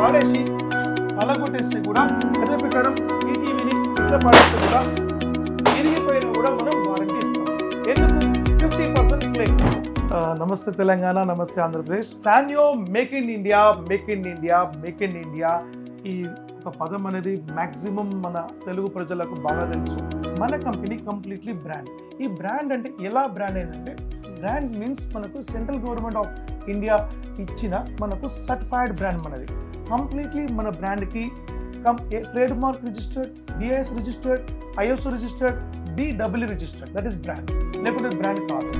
పాడేసి అలగొట్టేస్తే కూడా అదే ప్రకారం ఈ టీవీని ఇట్లా పాడేస్తే కూడా విరిగిపోయినా కూడా మనం వారంటీ ఇస్తాం. ఎందుకు 50% క్లెయిమ్. నమస్తే తెలంగాణ, నమస్తే Andhra Pradesh. సాన్యో make in India, make in India, make in India. ఈ ఒక పదం అనేది మ్యాక్సిమం మన తెలుగు ప్రజలకు బాగా తెలుసు. మన కంపెనీ కంప్లీట్లీ బ్రాండ్. ఈ బ్రాండ్ అంటే ఎలా బ్రాండ్ అయిందంటే, బ్రాండ్ మీన్స్ మనకు సెంట్రల్ గవర్నమెంట్ ఆఫ్ ఇండియా ఇచ్చిన మనకు సర్టిఫైడ్ బ్రాండ్ మనది. కంప్లీట్లీ మన బ్రాండ్కి trade mark registered, BIS registered, ISO registered, BW registered. That is brand. లేకపోతే బ్రాండ్ కాదు.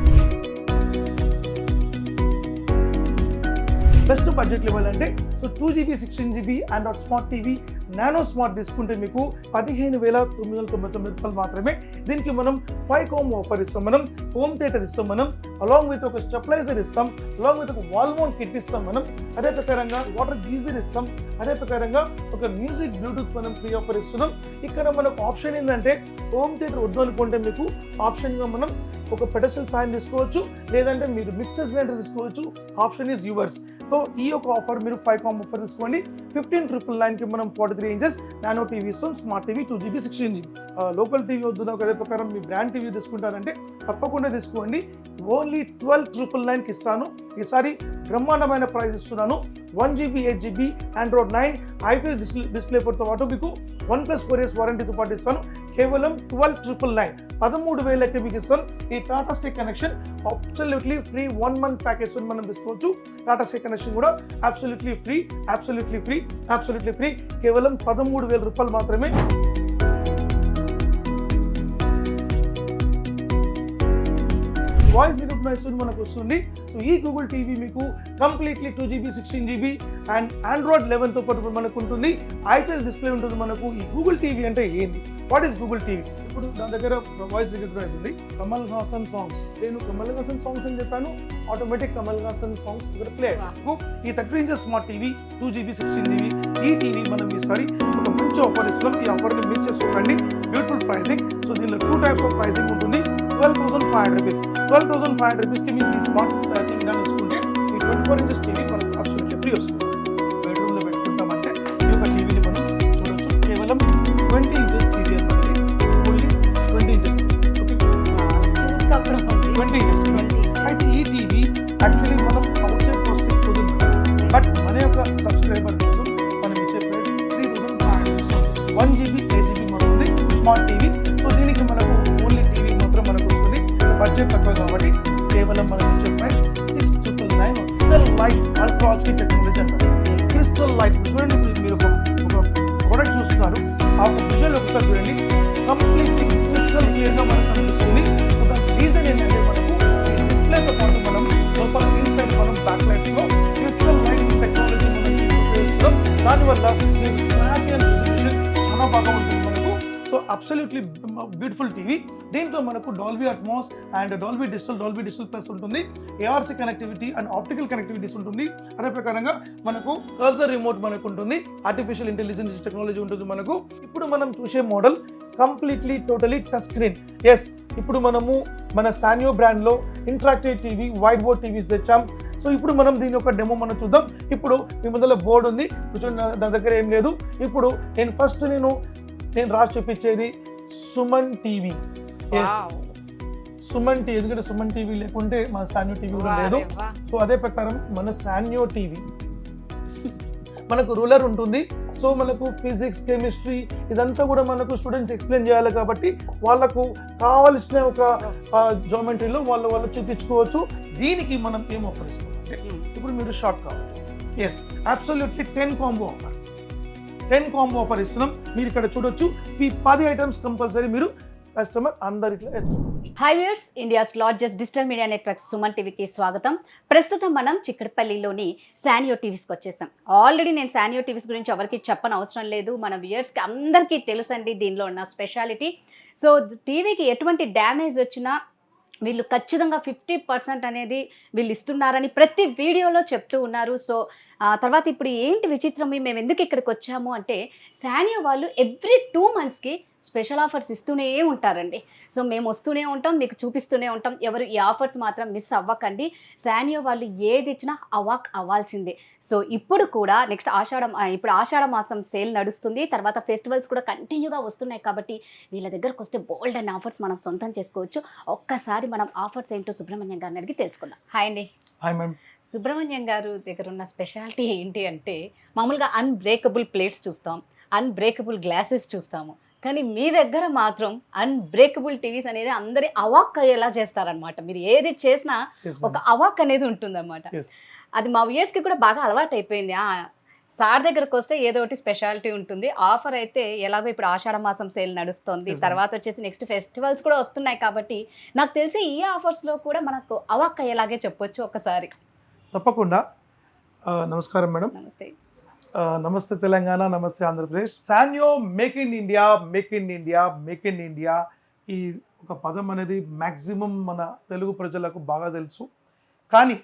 బెస్ట్ బడ్జెట్ లెవెల్ అంటే so 2GB 16GB Android smart TV nano smart తీసుకుంటే మీకు 15,999 మాత్రమే. దీనికి మనం 5 ఆఫర్ ఇస్తాం. మనం హోమ్ థియేటర్ ఇస్తాం, మనం అలాంగ్ విత్ ఒక స్టెబిలైజర్ ఇస్తాం, అలాంగ్ విత్ ఒక వాల్ మౌంట్ కిట్ ఇస్తాం, మనం అదే ప్రకారంగా వాటర్ గీజర్ ఇస్తాం, అదే ప్రకారంగా ఒక మ్యూజిక్ బ్లూటూత్ మనం ఫ్రీ ఆఫర్ ఇస్తున్నాం. ఇక్కడ మనకు ఆప్షన్ ఏంటంటే హోమ్ థియేటర్ వద్దు అనుకుంటే మీకు ఆప్షన్గా మనం ఒక పెడస్టల్ ఫ్యాన్ తీసుకోవచ్చు, లేదంటే మీరు మిక్సర్ గ్రైండర్ తీసుకోవచ్చు. Option is yours. సో ఈ యొక్క ఆఫర్ మీరు 5 ఆఫర్ తీసుకోండి. 15,999కి మనం 43 ఇంచెస్ నానో టీవీ ఇస్తాం, smart TV 2GB 16GB. Local TV వద్దు నాకు అదే ప్రకారం మీ బ్రాండ్ టీవీ తీసుకుంటారంటే తప్పకుండా తీసుకోండి. ఓన్లీ 12,999కి ఇస్తాను. ఈసారి బ్రహ్మాండమైన ప్రైస్ ఇస్తున్నాను. 1GB 8GB Android 9 IPS display తో పాటు మీకు 1+ 4 years వారంటీతో పాటు ఇస్తాను. కేవలం 12,999, 13,000కి మీకు ఇస్తాను. ఈ Tata sky connection absolutely free 1 month package మనం తీసుకోవచ్చు. టాటా స్కై కనెక్షన్ కూడా absolutely free, absolutely free, absolutely free. కేవలం 13,000 రూపాయలు మాత్రమే. వాయిస్ రికగ్నైజేషన్ మనకు వస్తుంది. సో ఈ గూగుల్ టీవీ మీకు completely 2GB 16GB and Android 11తో పాటు మనకు ఉంటుంది. ఐపీఎస్ డిస్ప్లే ఉంటుంది మనకు. ఈ గూగుల్ టీవీ అంటే ఏంటి? What is Google TV? ఇప్పుడు నా దగ్గర వాయిస్ రికగ్నైజ్ ఉంది. కమల్ హాసన్ సాంగ్స్, నేను కమల్ హాసన్ సాంగ్స్ అని చెప్పాను, ఆటోమేటిక్ కమల్ హాసన్ సాంగ్స్ దగ్గర ప్లే. ఈ 30 inches smart TV 2GB 16GB ఈ టీవీ మనం ఈసారి ఒక మంచి ఆఫర్ ఇస్తున్నాం. ఈ ఆఫర్ని మిస్ చేసుకోకండి. Beautiful pricing. సో దీనిలో 2 types ఆఫ్ ప్రైసింగ్ ఉంటుంది. 12,500 రూపీస్. 12,500 రూపీస్కి మీరు ఈ స్మార్ట్ టీవీ తీసుకుంటే ఈ 24 ఇంచెస్ టీవీ మనకు అబ్సల్యూట్లీ ఫ్రీ వస్తుంది. బెడ్రూమ్లో పెట్టుకుంటామంటే ఈ యొక్క టీవీని మనం చూడొచ్చు. కేవలం 20 ఇంచెస్ టీవీ అనేది, only 20 inches TV. 20 inches TV. అయితే ఈ టీవీ యాక్చువల్లీ మనం అవుట్ సైడ్ కాస్ట్ 6,000, బట్ మన యొక్క సబ్స్క్రైబర్ కోసం మనం ఇచ్చే ప్రైస్ 3,500. 1GB 8GB మనం ఉంది స్మార్ట్ టీవీ. సో దీనికి మనకు ఓన్లీ టీవీ మాత్రం మనకు వస్తుంది. బడ్జెట్ తక్కువ కాబట్టి కేవలం మనం ఇచ్చే price 6,999. Crystal light ultra HD technology అంటారు. క్రిస్టల్ లైట్ చూడండి, మీరు ఒక ప్రోడక్ట్ చూస్తున్నారు. ఆ ఒక విజువల్ ఒకసారి చూడండి. కంప్లీట్లీ క్రిస్టల్ క్లియర్గా మనకు కనిపిస్తుంది. ఒక రీజన్ ఏంటంటే మనకు ఈ డిస్ప్లేతో పాటు మనం లోపల ఇన్సైడ్ మనం బ్యాక్ లైట్స్లో క్రిస్టల్ లైట్ టెక్నాలజీ మనం ఉపయోగిస్తున్నాం. దానివల్ల మీకు క్లారిటీ అండ్ రిజల్యూషన్ చాలా బాగా ఉంటుంది మనకు. So absolutely beautiful TV. దీంట్లో మనకు Dolby Atmos and Dolby digital plus ఉంటుంది. ARC connectivity and optical connectivities ఉంటుంది. అదే ప్రకారంగా మనకు కర్సర్ రిమోట్ మనకు ఉంటుంది. ఆర్టిఫిషియల్ ఇంటెలిజెన్స్ టెక్నాలజీ ఉంటుంది మనకు. ఇప్పుడు మనం చూసే model completely totally touch screen. Yes, ఇప్పుడు మనము మన సాన్యో బ్రాండ్లో interactive TV, white board TVs తెచ్చాం. సో ఇప్పుడు మనం దీని యొక్క డెమో మనం చూద్దాం. ఇప్పుడు మీ ముందర బోర్డు ఉంది, కూర్చొని నా దగ్గర ఏం లేదు. ఇప్పుడు నేను రాసి చూపించేది సుమన్ టీవీ. సుమన్ టీవీ, ఎందుకంటే సుమన్ టీవీ లేకుంటే మన సాన్యో టీవీ కూడా లేదు. సో అదే ప్రకారం మన సాన్యో టీవీ మనకు రూలర్ ఉంటుంది. సో మనకు ఫిజిక్స్, కెమిస్ట్రీ ఇదంతా కూడా మనకు స్టూడెంట్స్ ఎక్స్ప్లెయిన్ చేయాలి కాబట్టి వాళ్ళకు కావలసిన ఒక జామెట్రీలో వాళ్ళు చూపించుకోవచ్చు. దీనికి మనం ఏం ఆఫర్ ఇస్తాం అంటే, ఇప్పుడు మీరు షార్ట్ కావాలి. Yes, absolutely 10 combo offer. 10 combo offer ఇస్తున్నాం. మీరు ఇక్కడ చూడొచ్చు. ఈ 10 ఐటమ్స్ కంపల్సరీ మీరు కస్టమర్ అందరికీ ఎత్తుకోవచ్చు. Hi viewers, India's largest digital media network Suman టీవీకి స్వాగతం. ప్రస్తుతం మనం చిక్కడపల్లిలోని సాన్యో టీవీస్కి వచ్చేసాం. ఆల్రెడీ నేను సాన్యో టీవీస్ గురించి ఎవరికి చెప్పని అవసరం లేదు. మన వ్యూయర్స్కి అందరికీ తెలుసండి దీనిలో ఉన్న స్పెషాలిటీ. సో టీవీకి ఎటువంటి డ్యామేజ్ వచ్చినా వీళ్ళు ఖచ్చితంగా 50% అనేది వీళ్ళు ఇస్తున్నారని ప్రతి వీడియోలో చెప్తూ ఉన్నారు. సో తర్వాత ఇప్పుడు ఏంటి విచిత్రం, మేము ఎందుకు ఇక్కడికి వచ్చాము అంటే శానియో వాళ్ళు ఎవ్రీ 2 మంత్స్కి స్పెషల్ ఆఫర్స్ ఇస్తూనే ఉంటారండి. సో మేము వస్తూనే ఉంటాం, మీకు చూపిస్తూనే ఉంటాం. ఎవరు ఈ ఆఫర్స్ మాత్రం మిస్ అవ్వకండి. శానియో వాళ్ళు ఏది ఇచ్చినా అవాక్ అవ్వాల్సిందే. సో ఇప్పుడు కూడా నెక్స్ట్ ఇప్పుడు ఆషాఢ మాసం సేల్ నడుస్తుంది. తర్వాత ఫెస్టివల్స్ కూడా కంటిన్యూగా వస్తున్నాయి కాబట్టి వీళ్ళ దగ్గరకు వస్తే బోల్డ్ అండ్ ఆఫర్స్ మనం సొంతం చేసుకోవచ్చు. ఒక్కసారి మనం ఆఫర్స్ ఏంటో సుబ్రహ్మణ్యం గారిని అడిగి తెలుసుకుందాం. హాయ్ అండి. Hi ma'am. సుబ్రహ్మణ్యం గారు దగ్గర ఉన్న స్పెషాలిటీ ఏంటి అంటే మామూలుగా అన్బ్రేకబుల్ ప్లేట్స్ చూస్తాం, అన్బ్రేకబుల్ గ్లాసెస్ చూస్తాము, కానీ మీ దగ్గర మాత్రం అన్బ్రేకబుల్ టీవీస్ అనేది అందరి అవాక్ అయ్యేలా చేస్తారనమాట. మీరు ఏది చేసినా ఒక అవాక్ అనేది ఉంటుందన్నమాట. అది మా వ్యూయర్స్కి కూడా బాగా అలవాటు అయిపోయింది. సార్ దగ్గరకు వస్తే ఏదో ఒకటి స్పెషాలిటీ ఉంటుంది. ఆఫర్ అయితే ఎలాగో ఇప్పుడు ఆషాఢ మాసం సేల్ నడుస్తుంది, తర్వాత వచ్చేసి నెక్స్ట్ ఫెస్టివల్స్ కూడా వస్తున్నాయి కాబట్టి నాకు తెలిసి ఈ ఆఫర్స్లో కూడా మనకు అవాక్ అయ్యేలాగే చెప్పొచ్చు ఒకసారి. తప్పకుండా. నమస్కారం మేడం. నమస్తే. నమస్తే తెలంగాణ, నమస్తే Andhra Pradesh. Sanyo make in India, make in India, make in India ఈ ఒక పదం అనేది మ్యాక్సిమం మన తెలుగు ప్రజలకు బాగా తెలుసు. కానీ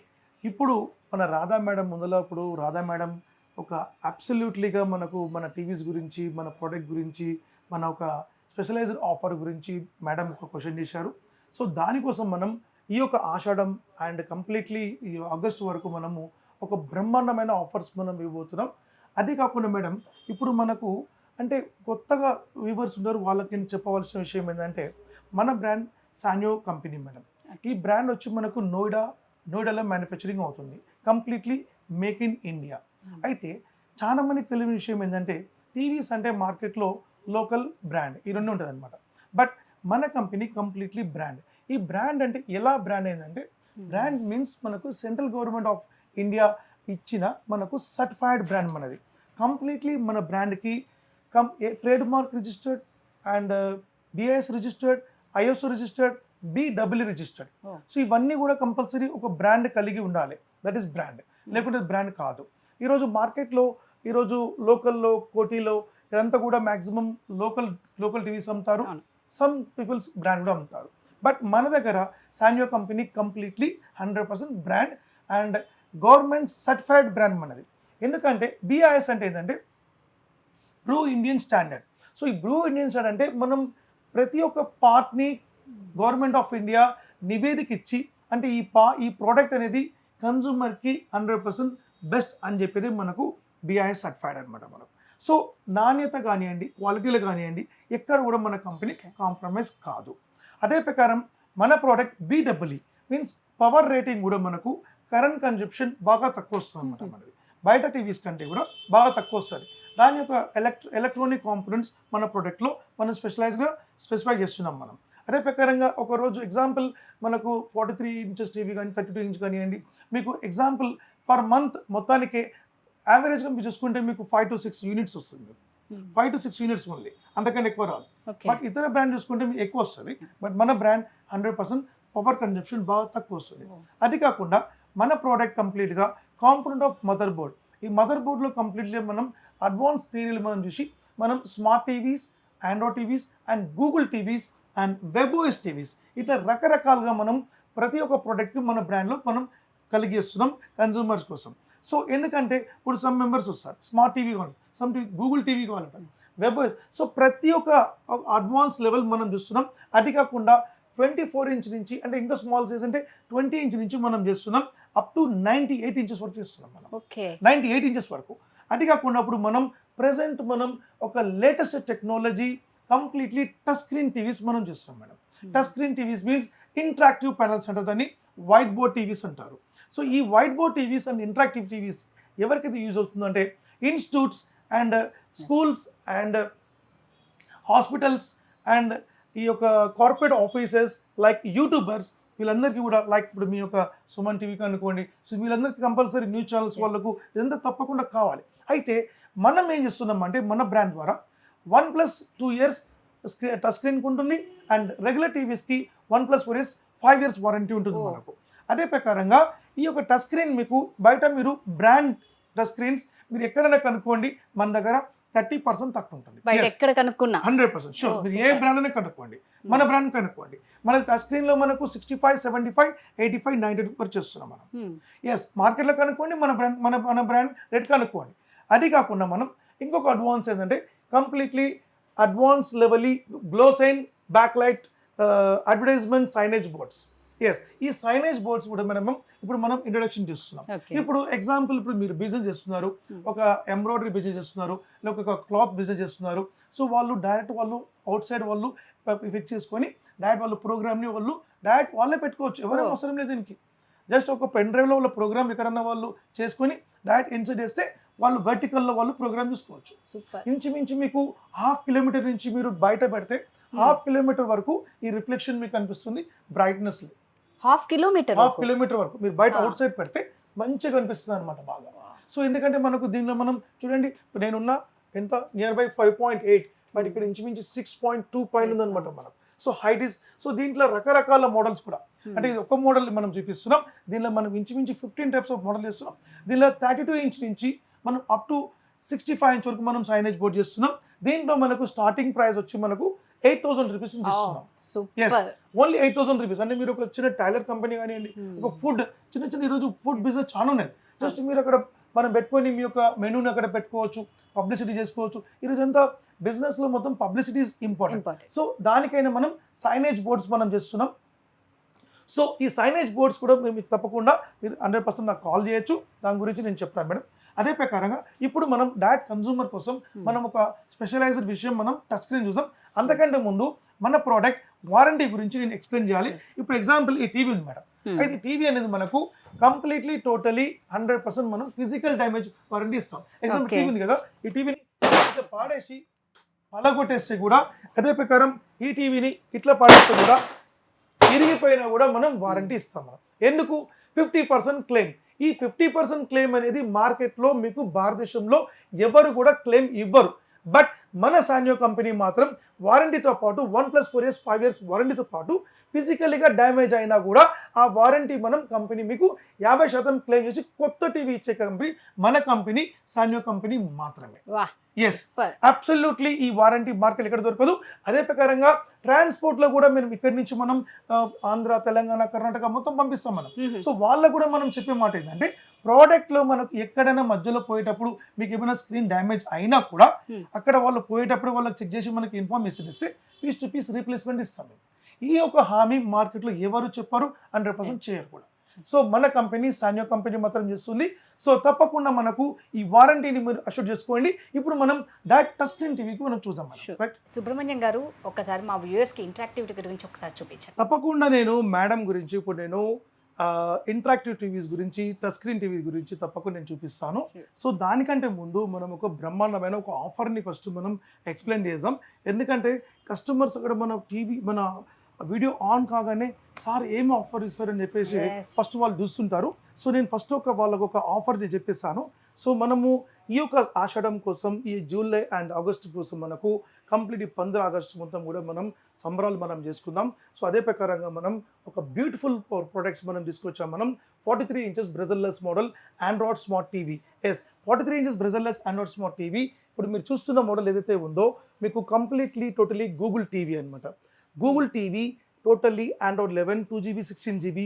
ఇప్పుడు మన రాధా మేడం ముందులో రాధా మేడం ఒక అబ్సల్యూట్లీగా మనకు మన టీవీస్ గురించి, మన ప్రోడక్ట్ గురించి, మన ఒక స్పెషలైజ్డ్ ఆఫర్ గురించి మేడం ఒక క్వశ్చన్ చేశారు. సో దానికోసం మనం ఈ యొక్క ఆషాఢం అండ్ కంప్లీట్లీ ఈ ఆగస్ట్ వరకు మనము ఒక బ్రహ్మాండమైన ఆఫర్స్ మనం ఇవ్వబోతున్నాం. అదే కాకుండా మేడం ఇప్పుడు మనకు అంటే కొత్తగా వ్యూవర్స్ ఉన్నారు, వాళ్ళకి నేను చెప్పవలసిన విషయం ఏంటంటే మన బ్రాండ్ శానియో కంపెనీ మేడం. ఈ బ్రాండ్ వచ్చి మనకు నోయిడాలో మ్యానుఫ్యాక్చరింగ్ అవుతుంది, కంప్లీట్లీ మేక్ ఇన్ ఇండియా. అయితే చాలా మందికి తెలియని విషయం ఏంటంటే టీవీస్ అంటే మార్కెట్లో లోకల్ బ్రాండ్ ఈ రెండు ఉంటుంది అనమాట. బట్ మన కంపెనీ కంప్లీట్లీ బ్రాండ్. ఈ బ్రాండ్ అంటే ఎలా బ్రాండ్ ఏంటంటే బ్రాండ్ మీన్స్ మనకు సెంట్రల్ గవర్నమెంట్ ఆఫ్ ఇండియా ఇచ్చిన మనకు సర్టిఫైడ్ బ్రాండ్ మనది. కంప్లీట్లీ మన బ్రాండ్కి trade mark registered and BIS registered, ISO registered, BEE registered. So ఇవన్నీ కూడా కంపల్సరీ ఒక బ్రాండ్ కలిగి ఉండాలి. దట్ ఈస్ బ్రాండ్, లేకుంటే బ్రాండ్ కాదు. ఈరోజు మార్కెట్లో ఈరోజు లోకల్లో కోటీలో ఇదంతా కూడా మ్యాక్సిమం లోకల్ టీవీస్ అమ్ముతారు, సమ్ పీపుల్స్ బ్రాండ్ కూడా అమ్ముతారు. బట్ మన దగ్గర Sanyo company completely 100% brand and government certified brand మనది. ఎందుకంటే BIS అంటే ఏంటంటే బ్రూ ఇండియన్ స్టాండర్డ్. సో ఈ బ్రూ ఇండియన్ స్టాండర్డ్ అంటే మనం ప్రతి ఒక్క పార్ట్ని గవర్నమెంట్ ఆఫ్ ఇండియా నివేదిక ఇచ్చి అంటే ఈ ప్రోడక్ట్ అనేది కన్జ్యూమర్కి 100% బెస్ట్ అని చెప్పేది మనకు BIS సర్టిఫైడ్ అనమాట మనం. సో నాణ్యత కానివ్వండి, క్వాలిటీలు కానివ్వండి, ఎక్కడ కూడా మన కంపెనీ కాంప్రమైజ్ కాదు. అదే ప్రకారం మన product BEE means power rating కూడా మనకు కరెంట్ కన్జంప్షన్ బాగా తక్కువ వస్తుంది అనమాట. మనది బయట టీవీస్ కంటే కూడా బాగా తక్కువ వస్తుంది. దాని యొక్క ఎలక్ట్రానిక్ కాంపోనెంట్స్ మన ప్రోడక్ట్లో మనం స్పెసిఫై చేస్తున్నాం మనం. అదే ప్రకారంగా ఒకరోజు ఎగ్జాంపుల్ మనకు 43 ఇంచెస్ టీవీ కానీ 32 ఇంచ్ కానివ్వండి, మీకు ఎగ్జాంపుల్ పర్ మంత్ మొత్తానికి యావరేజ్గా మీరు చూసుకుంటే మీకు 5 to 6 యూనిట్స్ వస్తుంది. 5 to 6 యూనిట్స్ ఓన్లీ, అంతకన్నా ఎక్కువ రాదు. బట్ ఇతర బ్రాండ్ చూసుకుంటే మీకు ఎక్కువ వస్తుంది. బట్ మన బ్రాండ్ 100% పవర్ కన్జంప్షన్ బాగా తక్కువ వస్తుంది. అది కాకుండా మన ప్రోడక్ట్ కంప్లీట్గా కాంపోనెంట్ ఆఫ్ మదర్ బోర్డ్. ఈ మదర్ బోర్డ్లో కంప్లీట్లీ మనం అడ్వాన్స్ థియరీలు మనం చూసి మనం smart TVs, Android TVs and Google TVs and WebOS TVs ఇట్లా రకరకాలుగా మనం ప్రతి ఒక్క ప్రోడక్ట్ మన బ్రాండ్లో మనం కలిగిస్తున్నాం కన్జ్యూమర్స్ కోసం. సో ఎందుకంటే ఇప్పుడు సమ్ మెంబర్స్ వస్తారు స్మార్ట్ టీవీ కావాలి, సమ్ టీవీ గూగుల్ టీవీ కావాలంటారు, WebOS. సో ప్రతి ఒక్క అడ్వాన్స్ లెవెల్ మనం చూస్తున్నాం. అది కాకుండా 24 ఇంచ్ నుంచి అంటే ఇంకా స్మాల్ సైజ్ అంటే 20 ఇంచ్ నుంచి మనం చేస్తున్నాం, అప్ టు 98 ఇంచెస్ వరకు చేస్తున్నాం మనం. 98 ఇంచెస్ వరకు. అది కాకుండా ఇప్పుడు మనం ప్రెసెంట్ మనం ఒక latest technology completely touch screen TVs మనం చేస్తున్నాం madam. Touch screen TVs means interactive panels అంటారు, దాన్ని వైట్ బోర్డ్ టీవీస్ అంటారు. సో ఈ white board TVs and interactive TVs ఎవరికైతే యూజ్ అవుతుందంటే institutes and schools and hospitals and ఈ యొక్క కార్పొరేట్ ఆఫీసెస్ లైక్ యూట్యూబర్స్ వీళ్ళందరికీ కూడా లైక్ ఇప్పుడు మీ యొక్క సుమన్ టీవీకి అనుకోండి, సో వీళ్ళందరికీ కంపల్సరీ న్యూస్ ఛానల్స్ వాళ్ళకు ఇదంతా తప్పకుండా కావాలి. అయితే మనం ఏం చేస్తున్నాం అంటే మన బ్రాండ్ ద్వారా 1+2 years టచ్ స్క్రీన్కి ఉంటుంది అండ్ రెగ్యులర్ టీవీస్కి 1+4 years 5 years వారంటీ ఉంటుంది మనకు. అదే ప్రకారంగా ఈ యొక్క టచ్ స్క్రీన్ మీకు బయట మీరు బ్రాండ్ టచ్ స్క్రీన్స్ మీరు ఎక్కడైనా కనుక్కోండి, మన దగ్గర 30% తక్కువ ఉంటుంది. బయట ఎక్కడ కనుక్కున్నా 100% షూర్. మీరు ఏ బ్రాండ్ అయినా కనుక్కోండి, మన బ్రాండ్ కనుక్కోండి. మన టచ్ స్క్రీన్ లో మనకు 65, 75, 85, 90 వరకు చేస్తున్నాం మనం. ఎస్, మార్కెట్లో కనుక్కోండి, మన బ్రాండ్ రేట్ కనుక్కోండి. అది కాకుండా మనం ఇంకొక అడ్వాన్స్ ఏంటంటే completely advance level glow sign backlight advertisement signage boards. Yes, ఈ సైనేజ్ బోర్డ్స్ కూడా ఇప్పుడు మనం ఇంట్రొడక్షన్ చేస్తున్నాం. ఇప్పుడు ఎగ్జాంపుల్, ఇప్పుడు మీరు బిజినెస్ చేస్తున్నారు, ఒక ఎంబ్రాయిడరీ బిజినెస్ చేస్తున్నారు, లేకపోతే ఒక క్లాత్ బిజినెస్ చేస్తున్నారు. సో వాళ్ళు డైరెక్ట్ అవుట్ సైడ్ వాళ్ళు ఫిక్స్ చేసుకొని డైరెక్ట్ వాళ్ళు ప్రోగ్రామ్ని డైరెక్ట్ వాళ్ళే పెట్టుకోవచ్చు. ఎవరైనా అవసరం లేదు దీనికి. జస్ట్ ఒక పెన్ డ్రైవ్లో వాళ్ళ ప్రోగ్రామ్ ఎక్కడన్నా వాళ్ళు చేసుకొని డైరెక్ట్ ఇన్సర్ట్ చేస్తే వాళ్ళు వర్టికల్లో వాళ్ళు ప్రోగ్రామ్ చూసుకోవచ్చు. ఇంచుమించు మీకు 1/2 కిలోమీటర్ నుంచి మీరు బయట పెడితే 1/2 కిలోమీటర్ వరకు ఈ రిఫ్లెక్షన్ మీకు కనిపిస్తుంది బ్రైట్నెస్. 1/2 కిలోమీటర్ వరకు మీరు బయట అవుట్ సైడ్ పెడితే మంచిగా కనిపిస్తుంది అనమాట బాగా. సో ఎందుకంటే మనకు దీనిలో మనం చూడండి, నేనున్న ఎంత నియర్ బై 5.8, బట్ ఇక్కడ ఇంచుమించు 6.2 పైన ఉందనమాట మనకు. సో హైట్ ఇస్, సో దీంట్లో రకరకాల మోడల్స్ కూడా, అంటే ఇది ఒక మోడల్ మనం చూపిస్తున్నాం. దీనిలో మనం ఇంచుమించు 15 టైప్స్ ఆఫ్ మోడల్ చేస్తున్నాం. దీనిలో 32 ఇంచ్ నుంచి మనం అప్ టు 65 ఇంచ్ వరకు మనం సైనేజ్ బోర్డ్ చేస్తున్నాం. దీంట్లో మనకు స్టార్టింగ్ ప్రైస్ వచ్చి మనకు 8,000 రూపీస్ నుంచి ఇస్తున్నాం. Only 8,000 rupees. అంటే మీరు ఒక చిన్న టైలర్ కంపెనీ కానివ్వండి, ఒక ఫుడ్ చిన్న ఈరోజు ఫుడ్ బిజినెస్ చాలా ఉన్నాయి. జస్ట్ మీరు అక్కడ మనం పెట్టుకొని మీ యొక్క మెనూని అక్కడ పెట్టుకోవచ్చు, పబ్లిసిటీ చేసుకోవచ్చు. ఈరోజు అంతా బిజినెస్లో మొత్తం పబ్లిసిటీ ఇస్ ఇంపార్టెంట్. సో దానికైనా మనం సైనేజ్ బోర్డ్స్ మనం చేస్తున్నాం. సో ఈ సైనేజ్ బోర్డ్స్ కూడా మీకు తప్పకుండా మీరు 100% నాకు కాల్ చేయొచ్చు. దాని గురించి నేను చెప్తాను మేడం. అదే ప్రకారంగా ఇప్పుడు మనం డైరెక్ట్ కన్సూమర్ కోసం మనం ఒక స్పెషలైజ్డ్ విషయం మనం టచ్ స్క్రీన్ చూసాం. అంతకంటే ముందు మన ప్రోడక్ట్ వారంటీ గురించి నేను ఎక్స్ప్లెయిన్ చేయాలి. ఇప్పుడు ఎగ్జాంపుల్ ఈ టీవీ ఉంది మేడం. అయితే టీవీ అనేది మనకు కంప్లీట్లీ టోటలీ 100% మనం ఫిజికల్ డ్యామేజ్ వారంటీ ఇస్తాం. ఎగ్జాంపుల్ టీవీ ఉంది కదా, ఈ టీవీని పాడేసి పలగొట్టేస్తే కూడా, అదే ప్రకారం ఈ టీవీని ఇట్లా పాడేస్తే కూడా, ఇరిగిపోయినా కూడా మనం వారంటీ ఇస్తాం. మనం ఎందుకు 50% క్లెయిమ్. ఈ 50% క్లెయిమ్ అనేది మార్కెట్లో మీకు భారతదేశంలో ఎవరు కూడా క్లెయిమ్ ఇవ్వరు. బట్ మన సాన్యో కంపెనీ మాత్రం వారంటీతో పాటు 1+4 years 5 years వారంటీతో పాటు ఫిజికల్గా డ్యామేజ్ అయినా కూడా ఆ వారంటీ మనం కంపెనీ మీకు 50% క్లెయిమ్ చేసి కొత్త టీవీ ఇచ్చే కంపెనీ మన కంపెనీ సాన్యో కంపెనీ మాత్రమే. ఎస్, అబ్సల్యూట్లీ ఈ వారంటీ మార్కెట్ ఎక్కడ దొరకదు. అదే ప్రకారంగా ట్రాన్స్పోర్ట్లో కూడా మేము ఇక్కడి నుంచి మనం ఆంధ్ర, తెలంగాణ, కర్ణాటక మొత్తం పంపిస్తాం మనం. సో వాళ్ళకు కూడా మనం చెప్పే మాట ఏంటంటే, ప్రోడక్ట్లో మనకు ఎక్కడైనా మధ్యలో పోయేటప్పుడు మీకు ఏమైనా స్క్రీన్ డ్యామేజ్ అయినా కూడా అక్కడ వాళ్ళు పోయేటప్పుడు వాళ్ళకి చెక్ చేసి మనకి ఇన్ఫర్మేషన్ ఇస్తే పీస్ టు పీస్ రీప్లేస్మెంట్ ఇస్తాం. ఈ యొక్క హామీ మార్కెట్లో ఎవరు చెప్పారు, 100% చేయరు కూడా. సో మన కంపెనీ సాన్యో కంపెనీ మాత్రం చేస్తుంది. సో తప్పకుండా మనకు ఈ వారంటీని మీరు అష్యూర్ చేసుకోండి. ఇప్పుడు మనం డైరెక్ట్ టచ్ స్క్రీన్ టీవీకి మనం చూద్దాం. సుబ్రహ్మణ్యం గారు, ఒకసారి మా వ్యూయర్స్కి ఇంటరాక్టివిటీ గురించి ఒకసారి చూపించండి. తప్పకుండా నేను మేడం గురించి ఇప్పుడు నేను ఇంటరాక్టివ్ టీవీస్ గురించి, టచ్ స్క్రీన్ టీవీ గురించి తప్పకుండా నేను చూపిస్తాను. సో దానికంటే ముందు మనం ఒక బ్రహ్మాండమైన ఒక ఆఫర్ని ఫస్ట్ మనం ఎక్స్ప్లెయిన్ చేద్దాం. ఎందుకంటే కస్టమర్స్ అక్కడ మన టీవీ మన వీడియో ఆన్ కాగానే సార్ ఏం ఆఫర్ ఇస్తారని చెప్పేసి ఫస్ట్ వాళ్ళు చూస్తుంటారు. సో నేను ఫస్ట్ వాళ్ళకు ఒక ఆఫర్ చెప్పేస్తాను. సో మనము ఈ యొక్క ఆషాఢం కోసం, ఈ జూలై అండ్ ఆగస్ట్ కోసం మనకు కంప్లీట్ 15 ఆగస్టు మొత్తం కూడా మనం సంబరాలు మనం చేసుకుందాం. సో అదే ప్రకారంగా మనం ఒక బ్యూటిఫుల్ ప్రొడక్ట్స్ మనం తీసుకొచ్చాం. మనం 43 inches bezelless model Android smart TV. Yes, 43 inches bezelless Android smart TV. ఇప్పుడు మీరు చూస్తున్న మోడల్ ఏదైతే ఉందో మీకు కంప్లీట్లీ టోటలీ గూగుల్ టీవీ అనమాట. Google TV totally Android 11, 2GB 16GB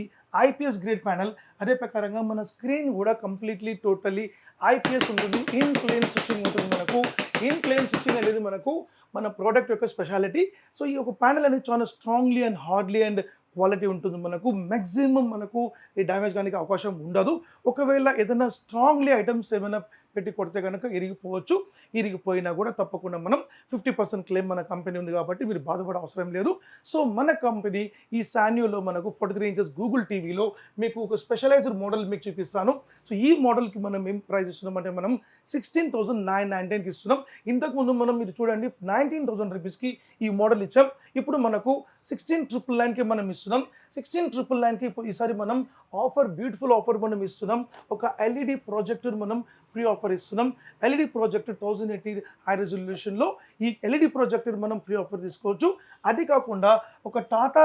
IPS grade panel. అదే ప్రకారంగా మన స్క్రీన్ కూడా కంప్లీట్లీ టోటలీ IPS ఉంటుంది. ఇన్ ప్లేన్ స్విచ్చింగ్ ఉంటుంది మనకు. ఇన్ ప్లేన్ స్విచ్చింగ్ అనేది మనకు మన ప్రోడక్ట్ యొక్క స్పెషాలిటీ. సో ఈ యొక్క ప్యానల్ అనేది చాలా strongly and hardly and quality ఉంటుంది. మనకు మ్యాక్సిమం మనకు ఈ డ్యామేజ్ కానీ అవకాశం ఉండదు. ఒకవేళ ఏదైనా స్ట్రాంగ్లీ ఐటమ్స్ ఏమైనా పెట్టి కొడితే కనుక ఇరిగిపోవచ్చు. ఇరిగిపోయినా కూడా తప్పకుండా మనం 50% క్లెయిమ్ మన కంపెనీ ఉంది కాబట్టి మీరు బాధపడే అవసరం లేదు. సో మన కంపెనీ ఈ సాన్యోలో మనకు 43 inches గూగుల్ టీవీలో మీకు ఒక స్పెషలైజ్డ్ మోడల్ మీకు చూపిస్తాను. సో ఈ మోడల్కి మనం ఏం ప్రైస్ ఇస్తున్నామంటే మనం 16,999కి ఇస్తున్నాం. ఇంతకుముందు మనం మీరు చూడండి 19,000 రూపీస్కి ఈ మోడల్ ఇచ్చాం. ఇప్పుడు మనకు 16,999కి మనం ఇస్తున్నాం. 16,999కి ఈసారి మనం ఆఫర్, బ్యూటిఫుల్ ఆఫర్ మనం ఇస్తున్నాం. ఒక LED ప్రొజెక్టర్ మనం ఫ్రీ ఆఫర్ ఇస్తున్నాం. LED ప్రొజెక్టర్ 1080 హై రెజల్యూషన్లో ఈ LED ప్రొజెక్టర్ మనం ఫ్రీ ఆఫర్ తీసుకోవచ్చు. అది కాకుండా ఒక Tata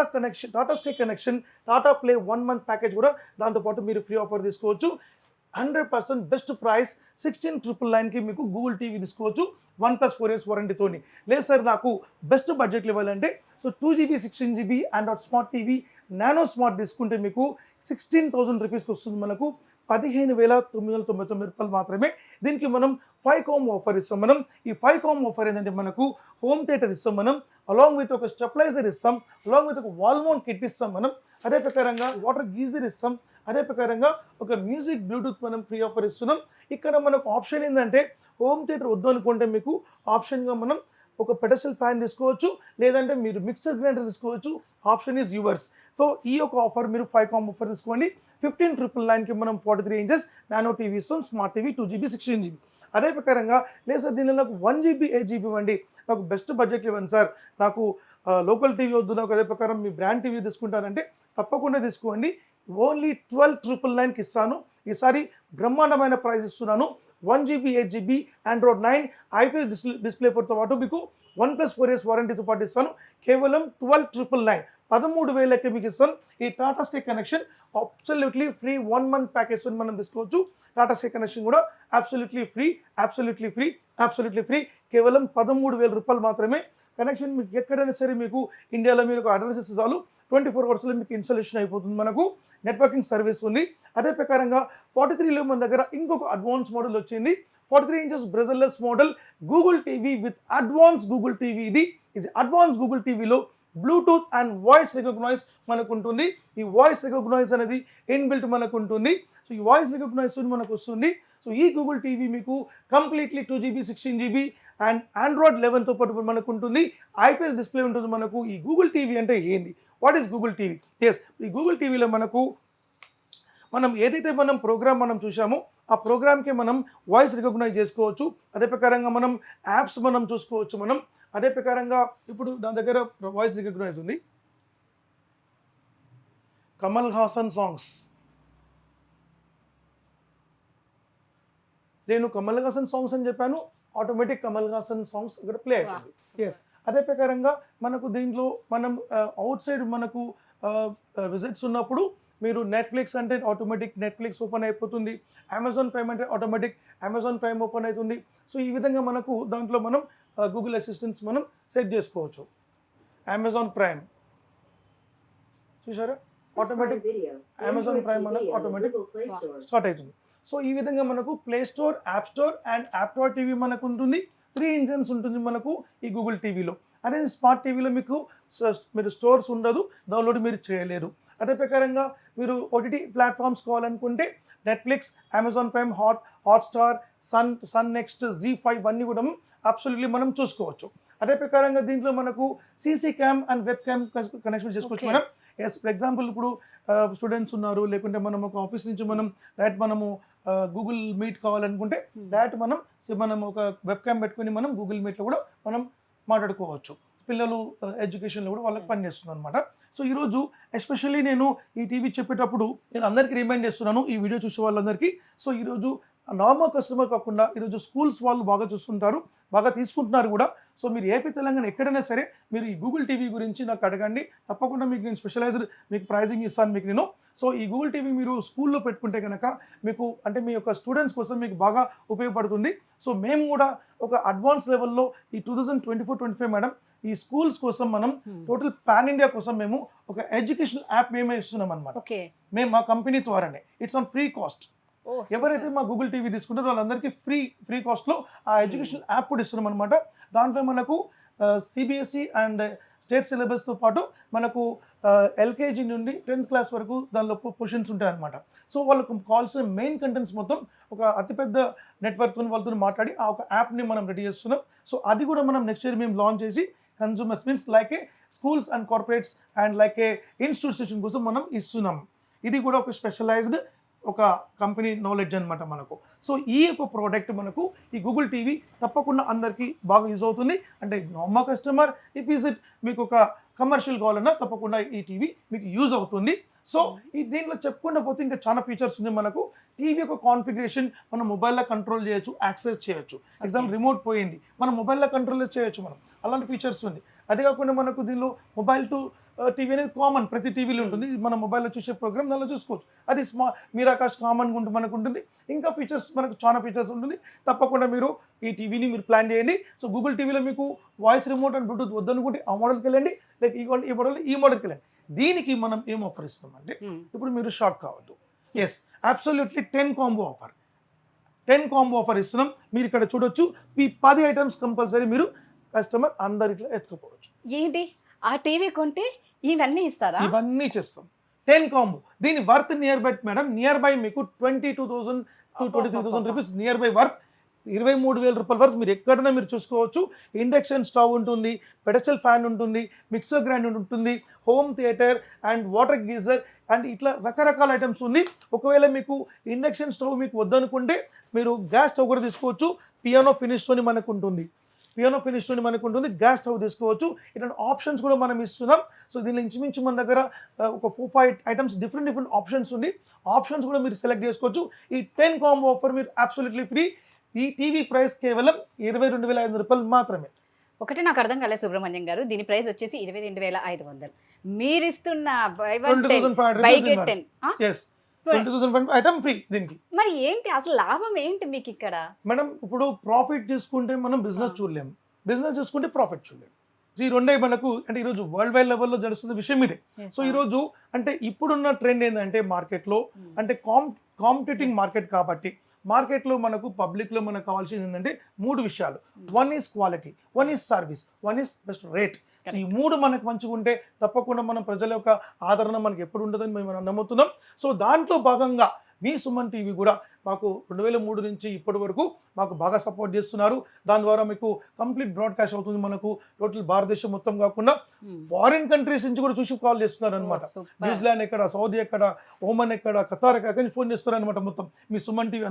sky connection, Tata play 1 month package కూడా దాంతోపాటు మీరు ఫ్రీ ఆఫర్ తీసుకోవచ్చు. 100% బెస్ట్ ప్రైస్ 16,999కి మీకు గూగుల్ టీవీ తీసుకోవచ్చు 1+4 years వారంటీతోని. లేదు సార్ నాకు బెస్ట్ బడ్జెట్లు ఇవ్వాలంటే so 2GB 16GB Android smart TV nano smart తీసుకుంటే మీకు 16,000 రూపీస్కి వస్తుంది. మనకు 15,999 రూపాయలు మాత్రమే. దీనికి మనం 5 ఆఫర్ ఇస్తాం. మనం ఈ 5 ఆఫర్ ఏంటంటే మనకు హోమ్ థియేటర్ ఇస్తాం, మనం అలాంగ్ విత్ ఒక స్టెబిలైజర్ ఇస్తాం, అలాంగ్ విత్ ఒక వాల్ మౌంట్ కిట్ ఇస్తాం, మనం అదే ప్రకారంగా వాటర్ గీజర్ ఇస్తాం, అదే ప్రకారంగా ఒక మ్యూజిక్ బ్లూటూత్ మనం ఫ్రీ ఆఫర్ ఇస్తున్నాం. ఇక్కడ మనకు ఆప్షన్ ఏంటంటే హోమ్ థియేటర్ వద్దు అనుకుంటే మీకు ఆప్షన్గా మనం ఒక పెడస్టల్ ఫ్యాన్ తీసుకోవచ్చు, లేదంటే మీరు మిక్సర్ గ్రైండర్ తీసుకోవచ్చు. Option is yours. సో ఈ యొక్క ఆఫర్ మీరు 5 ఆఫర్ తీసుకోండి. 15,999కి మనం 43 inches నానో టీవీ ఇస్తాం, స్మార్ట్ టీవీ 2GB 16GB. అదే ప్రకారంగా లేదు సార్ దీనిలో నాకు 1GB 8GB ఇవ్వండి, నాకు బెస్ట్ బడ్జెట్ ఇవ్వండి సార్, నాకు లోకల్ టీవీ వద్దు, నాకు అదే ప్రకారం మీ బ్రాండ్ టీవీ తీసుకుంటారంటే తప్పకుండా తీసుకోండి. ఓన్లీ 12,999కి ఇస్తాను. ఈసారి బ్రహ్మాండమైన ప్రైస్ ఇస్తున్నాను. 1GB 8GB ఆండ్రాయిడ్ 9 ఐపీఎస్ డిస్ప్లేతో పాటు మీకు 1+4 years వారంటీతో పాటు ఇస్తాను. కేవలం 12,999 13,000కి మీకు ఇస్తాను. ఈ Tata sky connection absolutely free 1 month package మనం తీసుకోవచ్చు. టాటా స్కై కనెక్షన్ కూడా అబ్సల్యూట్లీ ఫ్రీ కేవలం 13,000 రూపాయలు మాత్రమే. కనెక్షన్ మీకు ఎక్కడైనా సరే మీకు ఇండియాలో మీరు ఒక అడ్రస్ ఇస్తే చాలు 24 hours మీకు ఇన్స్టాలేషన్ అయిపోతుంది. మనకు నెట్వర్కింగ్ సర్వీస్ ఉంది. అదే ప్రకారంగా 43లో మన దగ్గర ఇంకొక అడ్వాన్స్ మోడల్ వచ్చింది. 43 inches bezelless model Google TV with advance Google TV. ఇది అడ్వాన్స్ గూగుల్ టీవీలో బ్లూటూత్ అండ్ వాయిస్ రికగ్నైజ్ మనకు ఉంటుంది. ఈ వాయిస్ రికగ్నైజ్ అనేది ఇన్బిల్ట్ మనకు ఉంటుంది. సో ఈ వాయిస్ రికగ్నైజ్ మనకు వస్తుంది. సో ఈ గూగుల్ టీవీ మీకు completely 2GB 16GB and Android 11తో పాటు మనకు ఉంటుంది. ఐపీఎస్ డిస్ప్లే ఉంటుంది. మనకు ఈ గూగుల్ టీవీ అంటే ఏంది, what is Google TV? Yes, ఈ గూగుల్ టీవీలో మనకు మనం ఏదైతే మనం ప్రోగ్రామ్ మనం చూసామో ఆ ప్రోగ్రామ్కి మనం వాయిస్ రికగ్నైజ్ చేసుకోవచ్చు. అదే ప్రకారంగా మనం యాప్స్ మనం చూసుకోవచ్చు. మనం అదే ప్రకారంగా ఇప్పుడు నా దగ్గర వాయిస్ రికగ్నైజ్ ఉంది. కమల్ హాసన్ సాంగ్స్, నేను కమల్ హాసన్ సాంగ్స్ అని చెప్పాను, ఆటోమేటిక్ కమల్ హాసన్ సాంగ్స్ ఇక్కడ ప్లే అవుతుంది. ఎస్, అదే ప్రకారంగా మనకు దీంట్లో మనం అవుట్ సైడ్ మనకు విజిట్స్ ఉన్నప్పుడు మీరు నెట్ఫ్లిక్స్ అంటే ఆటోమేటిక్ నెట్ఫ్లిక్స్ ఓపెన్ అయిపోతుంది. అమెజాన్ ప్రైమ్ అంటే ఆటోమేటిక్ అమెజాన్ ప్రైమ్ ఓపెన్ అవుతుంది. సో ఈ విధంగా మనకు దాంట్లో మనం గూగుల్ అసిస్టెంట్స్ మనం సెట్ చేసుకోవచ్చు. అమెజాన్ ప్రైమ్ చూసారా, ఆటోమేటిక్ అమెజాన్ ప్రైమ్ మనకు ఆటోమేటిక్ స్టార్ట్ అవుతుంది. సో ఈ విధంగా మనకు play store, app store and యాప్టార్ టీవీ మనకు ఉంటుంది. 3 ఇంజన్స్ ఉంటుంది మనకు ఈ గూగుల్ టీవీలో. అదే స్మార్ట్ టీవీలో మీకు మీరు స్టోర్స్ ఉండదు, డౌన్లోడ్ మీరు చేయలేరు. అదే ప్రకారంగా మీరు ఓటీటీ ప్లాట్ఫామ్స్ కావాలనుకుంటే Netflix, Amazon Prime, Hotstar, Sun NXT, Zee5 అన్నీ కూడా అబ్సల్యూట్లీ మనం చూసుకోవచ్చు. అదే ప్రకారంగా దీంట్లో మనకు CC cam and web cam connection చేసుకోవచ్చు. మనం ఎస్, ఫర్ ఎగ్జాంపుల్ ఇప్పుడు స్టూడెంట్స్ ఉన్నారు, లేకుంటే మనం ఒక ఆఫీస్ నుంచి మనం డైరెక్ట్ మనము గూగుల్ మీట్ కావాలనుకుంటే డైరెక్ట్ మనం ఒక వెబ్ క్యామ్ పెట్టుకుని మనం గూగుల్ మీట్లో కూడా మనం మాట్లాడుకోవచ్చు. పిల్లలు ఎడ్యుకేషన్లో కూడా వాళ్ళకి పనిచేస్తుంది అనమాట. సో ఈరోజు ఎస్పెషల్లీ నేను ఈ టీవీ చెప్పేటప్పుడు నేను అందరికీ రిమైండ్ చేస్తున్నాను, ఈ వీడియో చూసే వాళ్ళందరికీ. సో ఈరోజు నార్మల్ కస్టమర్ కాకుండా ఈరోజు స్కూల్స్ వాళ్ళు బాగా చూస్తుంటారు, బాగా తీసుకుంటున్నారు కూడా. సో మీరు ఏపీ తెలంగాణ ఎక్కడైనా సరే మీరు ఈ గూగుల్ టీవీ గురించి నాకు అడగండి, తప్పకుండా మీకు నేను స్పెషలైజ్డ్ మీకు ప్రైజింగ్ ఇస్తాను మీకు నేను. సో ఈ గూగుల్ టీవీ మీరు స్కూల్లో పెట్టుకుంటే కనుక మీకు అంటే మీ యొక్క స్టూడెంట్స్ కోసం మీకు బాగా ఉపయోగపడుతుంది. సో మేము కూడా ఒక అడ్వాన్స్ లెవెల్లో ఈ 2024-25 మేడం ఈ స్కూల్స్ కోసం మనం టోటల్ పాన్ ఇండియా కోసం మేము ఒక ఎడ్యుకేషన్ యాప్ మేమే ఇస్తున్నాం అనమాట. మేము మా కంపెనీ ద్వారానే, ఇట్స్ ఆన్ ఫ్రీ కాస్ట్. ఎవరైతే మా గూగుల్ టీవీ తీసుకుంటారో వాళ్ళందరికీ ఫ్రీ కాస్ట్లో ఆ ఎడ్యుకేషన్ యాప్ కూడా ఇస్తున్నాం అనమాట. దాంట్లో మనకు సిబిఎస్ఈ అండ్ స్టేట్ సిలబస్తో పాటు మనకు ఎల్కేజీ నుండి 10th క్లాస్ వరకు దానిలో పొజిషన్స్ ఉంటాయి అనమాట. సో వాళ్ళకు కావాల్సిన మెయిన్ కంటెంట్స్ మొత్తం ఒక అతిపెద్ద నెట్వర్క్తో వాళ్ళతో మాట్లాడి ఆ ఒక యాప్ని మనం రెడీ చేస్తున్నాం. సో అది కూడా మనం నెక్స్ట్ ఇయర్ మేము లాంచ్ చేసి consumers means like A schools and corporates and like A institution కోసం మనం ఇస్తున్నాం. ఇది కూడా ఒక స్పెషలైజ్డ్ ఒక కంపెనీ నాలెడ్జ్ అనమాట మనకు. సో ఈ యొక్క ప్రోడక్ట్ మనకు ఈ గూగుల్ టీవీ తప్పకుండా అందరికీ బాగా యూజ్ అవుతుంది. అంటే normal customer if is it మీకు ఒక కమర్షియల్ కావాలన్నా తప్పకుండా ఈ టీవీ మీకు యూజ్ అవుతుంది. సో ఈ దీంట్లో చెప్పుకుంటూ పోతే ఇంకా చాలా ఫీచర్స్ ఉంది మనకు. టీవీ యొక్క కాన్ఫిగరేషన్ మనం మొబైల్లో కంట్రోల్ చేయొచ్చు, యాక్సెస్ చేయొచ్చు. ఎగ్జాంపుల్ రిమోట్ పోయింది, మనం మొబైల్లో కంట్రోల్ చేయొచ్చు మనం, అలాంటి ఫీచర్స్ ఉంది. అదే కాకుండా మనకు దీనిలో మొబైల్ టు టీవీ అనేది కామన్, ప్రతి టీవీలో ఉంటుంది. మన మొబైల్లో చూసే ప్రోగ్రామ్ దానిలో చూసుకోవచ్చు. అది మీరాకాష్ కామన్గా ఉంటుంది, మనకు ఉంటుంది. ఇంకా ఫీచర్స్ మనకు చాలా ఫీచర్స్ ఉంటుంది. తప్పకుండా మీరు ఈ టీవీని మీరు ప్లాన్ చేయండి. సో గూగుల్ టీవీలో మీకు వాయిస్ రిమోట్ అండ్ బ్లూటూత్ వద్దనుకుంటే ఆ మోడల్కి వెళ్ళండి, లైక్ ఈ మోడల్కి వెళ్ళండి. దీనికి మనం ఏం ఆఫర్ ఇస్తామంటే, ఇప్పుడు మీరు షాక్ కావద్దు, yes absolutely 10 combo offer, 10 combo offer ఇస్తున్నాం. మీరు ఇక్కడ చూడొచ్చు, ఈ 10 ఐటమ్స్ కంపల్సరీ మీరు కస్టమర్ అందరిట్లో ఎత్తుకోవచ్చు. ఏంటి ఆ టీవీ కొంటే ఇవన్నీ ఇస్తారా? ఇవన్నీ చేస్తాం 10 కాంబో. దీని worth near by madam, near by మీకు 22,000 to 23,000 rupees near by worth. 23,000 రూపాయల వరకు మీరు ఎక్కడైనా మీరు చూసుకోవచ్చు. ఇండక్షన్ స్టవ్ ఉంటుంది, పెడస్టల్ ఫ్యాన్ ఉంటుంది, మిక్సర్ గ్రైండర్ ఉంటుంది, home theatre and water geyser and ఇట్లా రకరకాల ఐటమ్స్ ఉంది. ఒకవేళ మీకు ఇండక్షన్ స్టవ్ మీకు వద్దనుకుంటే మీరు గ్యాస్ స్టవ్ కూడా తీసుకోవచ్చు. పియానో ఫినిష్తోని మనకు ఉంటుంది, గ్యాస్ స్టవ్ తీసుకోవచ్చు. ఇట్లాంటి ఆప్షన్స్ కూడా మనం ఇస్తున్నాం. సో దీనిలో ఇంచుమించు మన దగ్గర ఒక 4-5 ఐటమ్స్ డిఫరెంట్ ఆప్షన్స్ ఉంది. ఆప్షన్స్ కూడా మీరు సెలెక్ట్ చేసుకోవచ్చు. ఈ 10 కాంబో ఆఫర్ మీరు అబ్సల్యూట్లీ ఫ్రీ. ఈ టీవీ ప్రైస్ కేవలం 22,500 రూపాయలు మాత్రమే. ఒకటి నాకు అర్థం కాలేదు సుబ్రహ్మణ్యం గారు, దీని ప్రైస్ వచ్చేసి 22,500. మీరు ఇస్తున్న బై వన్ 10 ఐటమ్ ఫ్రీ. దీనికి మరి ఏంటి అసలు లాభం ఏంటి మీకు ఇక్కడ? మేడం ఇప్పుడు ప్రాఫిట్ తీసుకుంటే మనం బిజినెస్ చూడలేము, బిజినెస్ చూసుకుంటే ప్రాఫిట్ చూడలేము. ఈ రెండే మనకు అంటే ఈరోజు వరల్డ్ వైడ్ లెవెల్లో జరుగుతున్న విషయం ఇదే. సో ఈరోజు అంటే ఇప్పుడున్న ట్రెండ్ ఏంటంటే మార్కెట్లో అంటే కాంపిటేటింగ్ మార్కెట్ కాబట్టి మార్కెట్లో మనకు పబ్లిక్లో మనకు కావాల్సింది ఏంటంటే 3 విషయాలు. 1 is quality, 1 is service, 1 is best rate. ఈ 3 మనకు మంచిగా ఉంటే తప్పకుండా మనం ప్రజల యొక్క ఆదరణ మనకు ఎప్పుడు ఉంటుందని మేము నమ్ముతున్నాం. సో దాంట్లో భాగంగా మీ సుమన్ టీవీ కూడా మాకు 2003 నుంచి ఇప్పటి వరకు మాకు బాగా సపోర్ట్ చేస్తున్నారు. దాని ద్వారా మీకు కంప్లీట్ బ్రాడ్కాస్ట్ అవుతుంది. మనకు టోటల్ భారతదేశం మొత్తం కాకుండా ఫారిన్ కంట్రీస్ నుంచి కూడా చూసి కాల్ చేస్తున్నారు అనమాట. న్యూజిలాండ్ ఎక్కడ, సౌదీ ఎక్కడ, ఓమన్ ఎక్కడ, ఖతార్ ఎక్కడ ఫోన్ చేస్తారు అనమాట. మొత్తం మీ సుమన్ టీవీ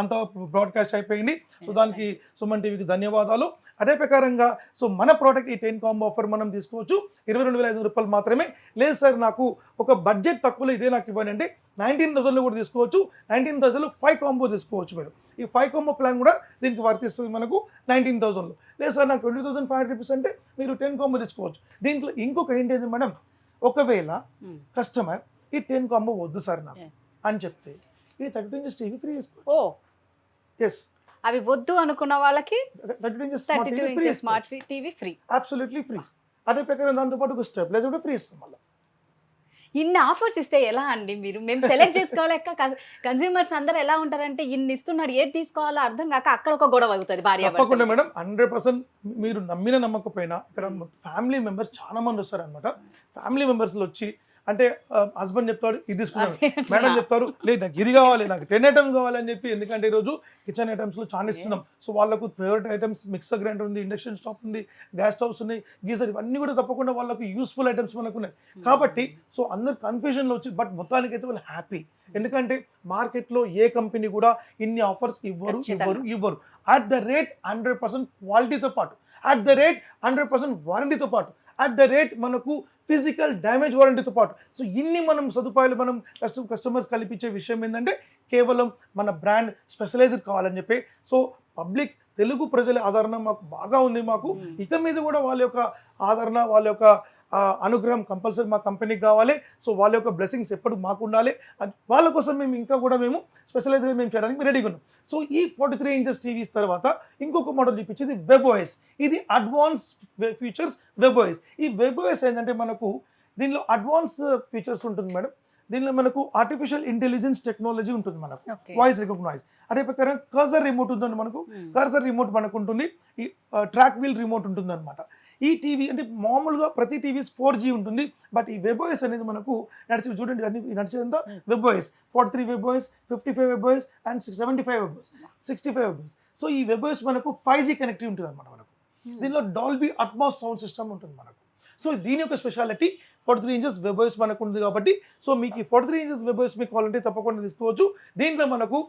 అంత బ్రాడ్కాస్ట్ అయిపోయింది. సో దానికి సుమన్ టీవీకి ధన్యవాదాలు. అదే ప్రకారంగా సో మన ప్రోడక్ట్ ఈ 10 కాంబో ఆఫర్ మనం తీసుకోవచ్చు 22,500 రూపాయలు మాత్రమే. లేదు సార్ నాకు ఒక బడ్జెట్ తక్కువలో ఇదే నాకు ఇవ్వండి అంటే 19,000లో కూడా తీసుకోవచ్చు. 19,000లో 5 కాంబో తీసుకోవచ్చు మీరు. ఈ 5 కాంబో ప్లాన్ కూడా దీనికి వర్తిస్తుంది మనకు 19,000లో. లేదు సార్ నాకు 20,500 రూపీస్ అంటే మీరు 10 కాంబో తీసుకోవచ్చు. దీంట్లో ఇంకొక ఏంటి మేడం, ఒకవేళ కస్టమర్ ఈ 10 కాంబో వద్దు సార్ నాకు అని చెప్తే ఈ 32 ఇంచెస్ టీవీ ఫ్రీ తీసుకోవచ్చు. ఎస్, అవి వద్దు అనుకున్న వాళ్ళకి 32 inches smart TV free, absolutely free. అదే ప్రకారం దాంతోపాటు ఒక స్టెబిలైజర్ కూడా ఫ్రీ ఇస్తాం. మళ్ళీ ఇన్ని ఆఫర్స్ ఇస్తే ఎలా అండి మేము సెలెక్ట్ చేసుకోలేక కన్స్యూమర్స్ అందరూ ఎలా ఉంటారంటే ఇన్ని ఇస్తున్నారు ఏది తీసుకోవాలో అర్థం కాక అక్కడ ఒక గొడవ అవుతుంది భార్య. తప్పకుండా మేడం 100% మీరు నమ్మకపోయినా ఇక్కడ ఫ్యామిలీ మెంబర్స్ చాలా మంది వస్తారు అనమాట. ఫ్యామిలీ మెంబర్స్లో వచ్చి అంటే హస్బెండ్ చెప్తాడు ఇది తీసుకున్నాను, మేడం చెప్తారు లేదు నాకు ఇది కావాలి, నాకు 10 ఐటమ్స్ కావాలి అని చెప్పి. ఎందుకంటే ఈరోజు కిచెన్ ఐటమ్స్లో చాలా ఇస్తున్నాం. సో వాళ్ళకు ఫేవరెట్ ఐటమ్స్ మిక్సర్ గ్రైండర్ ఉంది, ఇండక్షన్ స్టవ్ ఉంది, గ్యాస్ స్టవ్స్ ఉన్నాయి, గీజర్, ఇవన్నీ కూడా తప్పకుండా వాళ్ళకు యూస్ఫుల్ ఐటమ్స్ మనకు ఉన్నాయి. కాబట్టి సో అందరు కన్ఫ్యూజన్లో వచ్చి బట్ మొత్తానికి అయితే వాళ్ళు హ్యాపీ. ఎందుకంటే మార్కెట్లో ఏ కంపెనీ కూడా ఇన్ని ఆఫర్స్ ఇవ్వరు. అట్ ద రేట్ 100% క్వాలిటీతో పాటు, అట్ ద రేట్ 100% వారంటీతో పాటు, అట్ ద రేట్ మనకు ఫిజికల్ డ్యామేజ్ వారంటీతో పాటు. సో ఇన్ని మనం సదుపాయాలు మనం కస్టమర్స్ కల్పించే విషయం ఏంటంటే కేవలం మన బ్రాండ్ స్పెషలైజ్డ్ కావాలని చెప్పి. సో పబ్లిక్ తెలుగు ప్రజల ఆదరణ మాకు బాగా ఉంది. మాకు ఇక మీద కూడా వాళ్ళ యొక్క ఆదరణ, వాళ్ళ యొక్క అనుగ్రహం కంపల్సరీ మా కంపెనీకి కావాలి. సో వాళ్ళ యొక్క బ్లెస్సింగ్స్ ఎప్పుడు మాకు ఉండాలి. వాళ్ళ కోసం మేము ఇంకా కూడా మేము స్పెషలైజ్గా మేము చేయడానికి రెడీగా ఉన్నాం. సో ఈ 43 ఇంచెస్ టీవీస్ తర్వాత ఇంకొక మోడల్ చూపించేది WebOS. ఇది అడ్వాన్స్ ఫీచర్స్ WebOS. ఈ WebOS ఏంటంటే మనకు దీనిలో అడ్వాన్స్ ఫీచర్స్ ఉంటుంది మేడం. దీనిలో మనకు ఆర్టిఫిషియల్ ఇంటెలిజెన్స్ టెక్నాలజీ ఉంటుంది, మనకు వాయిస్ రికగ్నైజ్. అదే ప్రకారం కర్సర్ రిమోట్ ఉందండి, మనకు కర్సర్ రిమోట్ మనకు ఉంటుంది. ఈ ట్రాక్ వీల్ రిమోట్ ఉంటుంది అనమాట. ఈ టీవీ అంటే మామూలుగా ప్రతి టీవీస్ 4G ఉంటుంది, బట్ ఈ WebOS అనేది మనకు నడిచి చూడండి అన్ని నడిచేదంతా WebOS. 43 WebOS, 55 WebOS and 75 WebOS, 65 WebOS. So ఈ WebOS మనకు 5G కనెక్టివ్ ఉంటుంది అనమాట. మనకు దీనిలో డాల్బీ అట్మాస్ సౌండ్ సిస్టమ్ ఉంటుంది మనకు. సో దీని యొక్క స్పెషాలిటీ 43 ఇంచెస్ WebOS మనకు ఉంది కాబట్టి సో మీకు ఈ 43 ఇంచెస్ WebOS మీకు కావాలంటే తప్పకుండా తీసుకోవచ్చు. దీంట్లో మనకు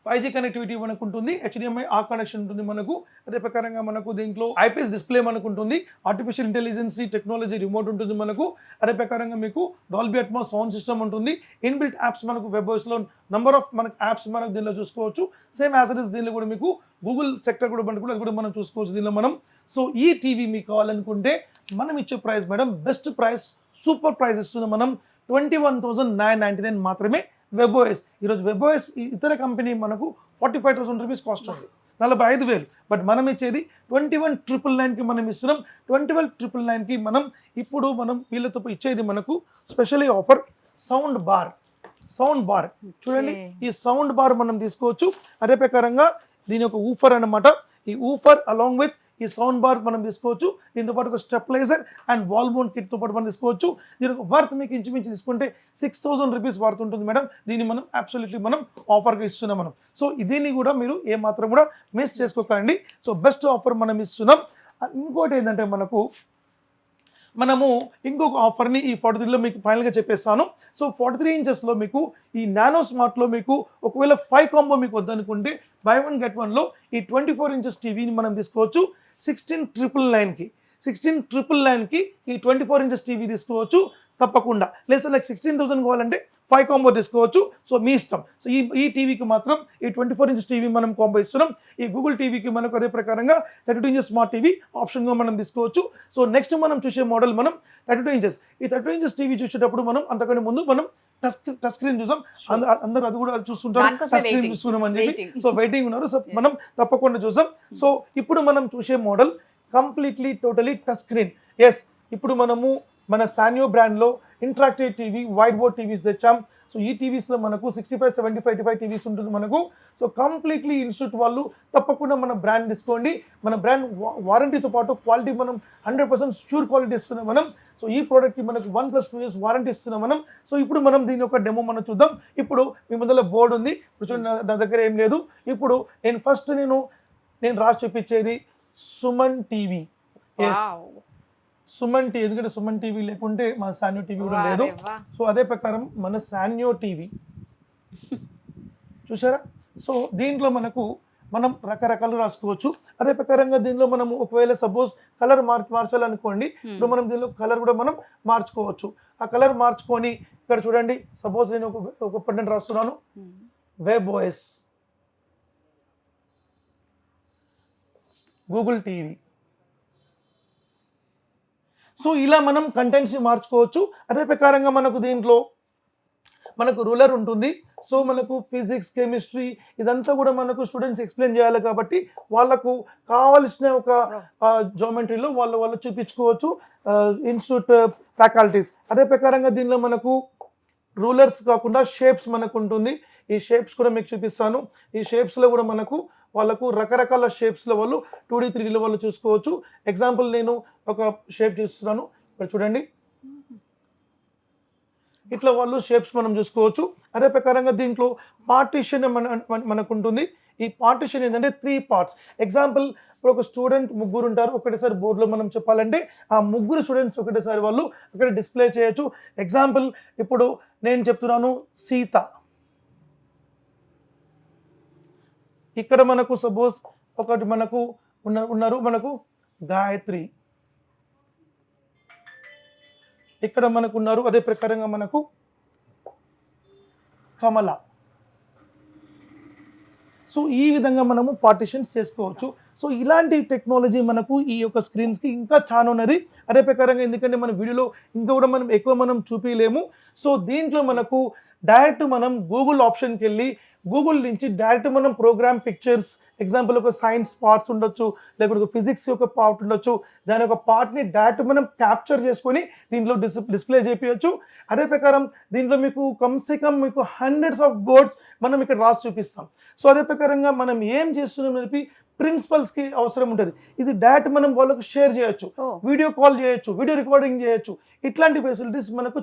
5G కనెక్టివిటీ మనకు ఉంటుంది, HDMI ఆ కనెక్షన్ ఉంటుంది మనకు. అదే ప్రకారంగా మనకు దీంట్లో IPS డిస్ప్లే మనకు ఉంటుంది, ఆర్టిఫిషియల్ ఇంటెలిజెన్స్ టెక్నాలజీ రిమోట్ ఉంటుంది మనకు. అదే ప్రకారంగా మీకు డాల్బీ అట్మాస్ సౌండ్ సిస్టమ్ ఉంటుంది. ఇన్బిల్ట్ యాప్స్ మనకు WebOS-లో నంబర్ ఆఫ్ మనకు యాప్స్ మనకు దీనిలో చూసుకోవచ్చు. సేమ్ యాజ్ ఇట్ ఇస్ దీనిలో కూడా మీకు గూగుల్ సెక్టర్ కూడా మనకు అది కూడా మనం చూసుకోవచ్చు దీనిలో మనం. సో ఈ టీవీ మీకు కావాలనుకుంటే మనం ఇచ్చే price madam best price, super price ఇస్తున్నాం మనం 21,999 మాత్రమే. WebOS ఈరోజు WebOS ఇతర కంపెనీ మనకు 45,000 రూపీస్ కాస్ట్ ఉంది, 45,000. బట్ మనం ఇచ్చేది 21,999కి మనం ఇస్తున్నాం. 21,999కి మనం ఇప్పుడు మనం వీళ్ళతో ఇచ్చేది మనకు స్పెషల్లీ ఆఫర్ సౌండ్ బార్ చూడండి. ఈ సౌండ్ బార్ మనం తీసుకోవచ్చు. అదే ప్రకారంగా దీని ఒక ఊఫర్ అన్నమాట. ఈ ఊఫర్ అలాంగ్ విత్ ఈ సౌండ్ బార్ మనం తీసుకోవచ్చు. దీంతో పాటు ఒక స్టెప్లైజర్ అండ్ వాల్ మౌంట్ కిట్తో పాటు మనం తీసుకోవచ్చు. దీని ఒక వర్త్ మీకు ఇంచుమించు తీసుకుంటే 6,000 రూపీస్ వర్త్ ఉంటుంది మేడం. దీన్ని మనం అబ్సల్యూట్లీ మనం ఆఫర్గా ఇస్తున్నాం మనం. సో దీన్ని కూడా మీరు ఏ మాత్రం కూడా మిస్ చేసుకోకండి. సో బెస్ట్ ఆఫర్ మనం ఇస్తున్నాం. ఇంకోటి ఏంటంటే మనము ఇంకొక ఆఫర్ని ఈ 43లో మీకు ఫైనల్గా చెప్పేస్తాను. సో 43 ఇంచెస్లో మీకు ఈ నానో స్మార్ట్లో మీకు ఒకవేళ 5 కాంబో మీకు వద్దనుకుంటే బై 1 గెట్ 1లో ఈ 24 ఇంచెస్ టీవీని మనం తీసుకోవచ్చు 16,999కి. 16,999కి ఈ 24 ఇంచెస్ టీవీ తీసుకోవచ్చు తప్పకుండా. లేదా లైక్ 16,000 కావాలంటే 5 కాంబో తీసుకోవచ్చు. సో మీ ఇష్టం. సో ఈ టీవీకి మాత్రం ఈ 24 ఇంచెస్ టీవీ మనం కాంబో ఇస్తున్నాం. ఈ గూగుల్ టీవీకి మనకు అదే ప్రకారంగా 32 ఇంచెస్ స్మార్ట్ టీవీ ఆప్షన్గా మనం తీసుకోవచ్చు. సో నెక్స్ట్ మనం చూసే మోడల్ మనం 32 ఇంచెస్. ఈ 32 ఇంచెస్ టీవీ చూసేటప్పుడు మనం అంతకంటే ముందు మనం టచ్ స్క్రీన్ చూసాం. అందరూ అది కూడా చూస్తుంటారు, టచ్ స్క్రీన్ చూస్తున్నాం అని చెప్పి. సో వెయిటింగ్ ఉన్నారు. సో మనం తప్పకుండా చూసాం. సో ఇప్పుడు మనం చూసే model completely totally touch screen. Yes, ఇప్పుడు మనము మన సానియో బ్రాండ్లో interactive TV, white board TVs తెచ్చాం. సో ఈ టీవీస్లో మనకు 65, 75, 85 టీవీస్ ఉంటుంది మనకు. సో కంప్లీట్లీ ఇన్స్టిట్యూట్ వాళ్ళు తప్పకుండా మన బ్రాండ్ తీసుకోండి. మన బ్రాండ్ వారంటీతో పాటు క్వాలిటీ మనం 100% షూర్ క్వాలిటీ ఇస్తున్నాం మనం. సో ఈ ప్రోడక్ట్కి మనకు 1+2 years వారంటీ ఇస్తున్నాం మనం. సో ఇప్పుడు మనం దీని యొక్క డెమో మనం చూద్దాం. ఇప్పుడు మీ ముందర బోర్డు ఉంది, ఇప్పుడు చూడండి నా దగ్గర ఏం లేదు. ఇప్పుడు నేను ఫస్ట్ నేను రాసి చూపించేది సుమన్ టీవీ. సుమన్ టీవీ, ఎందుకంటే సుమన్ టీవీ లేకుంటే మన సానియో టీవీ కూడా లేదు. సో అదే ప్రకారం మన సానియో టీవీ చూసారా. సో దీంట్లో మనం రకరకాలు రాసుకోవచ్చు. అదే ప్రకారంగా దీనిలో మనం ఒకవేళ సపోజ్ కలర్ మార్చాలనుకోండి, ఇప్పుడు మనం దీనిలో కలర్ కూడా మనం మార్చుకోవచ్చు. ఆ కలర్ మార్చుకొని ఇక్కడ చూడండి, సపోజ్ నేను ఒక పట్టణం రాస్తున్నాను, WebOS గూగుల్ టీవీ. సో ఇలా మనం కంటెంట్స్ని మార్చుకోవచ్చు. అదే ప్రకారంగా దీంట్లో మనకు రూలర్ ఉంటుంది. సో మనకు ఫిజిక్స్, కెమిస్ట్రీ ఇదంతా కూడా మనకు స్టూడెంట్స్ ఎక్స్ప్లెయిన్ చేయాలి కాబట్టి వాళ్ళకు కావాల్సిన ఒక జామెట్రీలో వాళ్ళు చూపించుకోవచ్చు ఇన్స్టిట్యూట్ ఫ్యాకల్టీస్. అదే ప్రకారంగా దీనిలో మనకు రూలర్స్ కాకుండా షేప్స్ మనకు ఉంటుంది. ఈ షేప్స్ కూడా మీకు చూపిస్తాను. ఈ షేప్స్లో కూడా వాళ్ళకు రకరకాల షేప్స్లో వాళ్ళు 2D 3Dలో వాళ్ళు చూసుకోవచ్చు. ఎగ్జాంపుల్ నేను ఒక షేప్ చూస్తున్నాను, ఇక్కడ చూడండి. ఇట్లా వాళ్ళు షేప్స్ మనం చూసుకోవచ్చు. అదే ప్రకారంగా దీంట్లో పార్టీషన్ మనకు ఉంటుంది. ఈ పార్టీషన్ ఏంటంటే 3 parts. ఎగ్జాంపుల్ ఇప్పుడు ఒక స్టూడెంట్ ముగ్గురు ఉంటారు ఒకటేసారి బోర్డులో మనం చెప్పాలంటే ఆ ముగ్గురు స్టూడెంట్స్ ఒకటేసారి వాళ్ళు అక్కడ డిస్ప్లే చేయొచ్చు. ఎగ్జాంపుల్ ఇప్పుడు నేను చెప్తున్నాను సీత, ఇక్కడ మనకు సపోజ్ ఒకటి ఉన్నారు మనకు గాయత్రి, ఇక్కడ ఉన్నారు అదే ప్రకారంగా మనకు కమల. సో ఈ విధంగా మనము పార్టిషన్స్ చేసుకోవచ్చు. సో ఇలాంటి టెక్నాలజీ మనకు ఈ యొక్క స్క్రీన్స్కి ఇంకా చాలా ఉన్నది. అదే ప్రకారంగా ఎందుకంటే మన వీడియోలో ఇంకా కూడా మనం ఎక్కువ చూపించలేము. సో దీంట్లో మనకు డైరెక్ట్ మనం గూగుల్ ఆప్షన్కి వెళ్ళి గూగుల్ నుంచి డైరెక్ట్ మనం ప్రోగ్రామ్ పిక్చర్స్, ఎగ్జాంపుల్ ఒక సైన్స్ పార్ట్స్ ఉండొచ్చు, లేకపోతే ఒక ఫిజిక్స్ యొక్క పార్ట్ ఉండొచ్చు, దాని యొక్క పార్ట్ని డైరెక్ట్ మనం క్యాప్చర్ చేసుకొని దీంట్లో డిస్ప్లే చేయించవచ్చు. అదే ప్రకారం దీంట్లో మీకు కమ్సే కమ్ మీకు హండ్రెడ్స్ ఆఫ్ బోర్డ్స్ మనం ఇక్కడ రాసి చూపిస్తాం. సో అదే ప్రకారంగా మనం ఏం చేస్తున్నాం చెప్పి ప్రిన్సిపల్స్కి అవసరం ఉంటుంది. ఇది డైరెక్ట్ మనం వాళ్ళకు షేర్ చేయొచ్చు, వీడియో కాల్ చేయొచ్చు, వీడియో రికార్డింగ్ చేయొచ్చు. ఇట్లాంటి ఫెసిలిటీస్ మనకు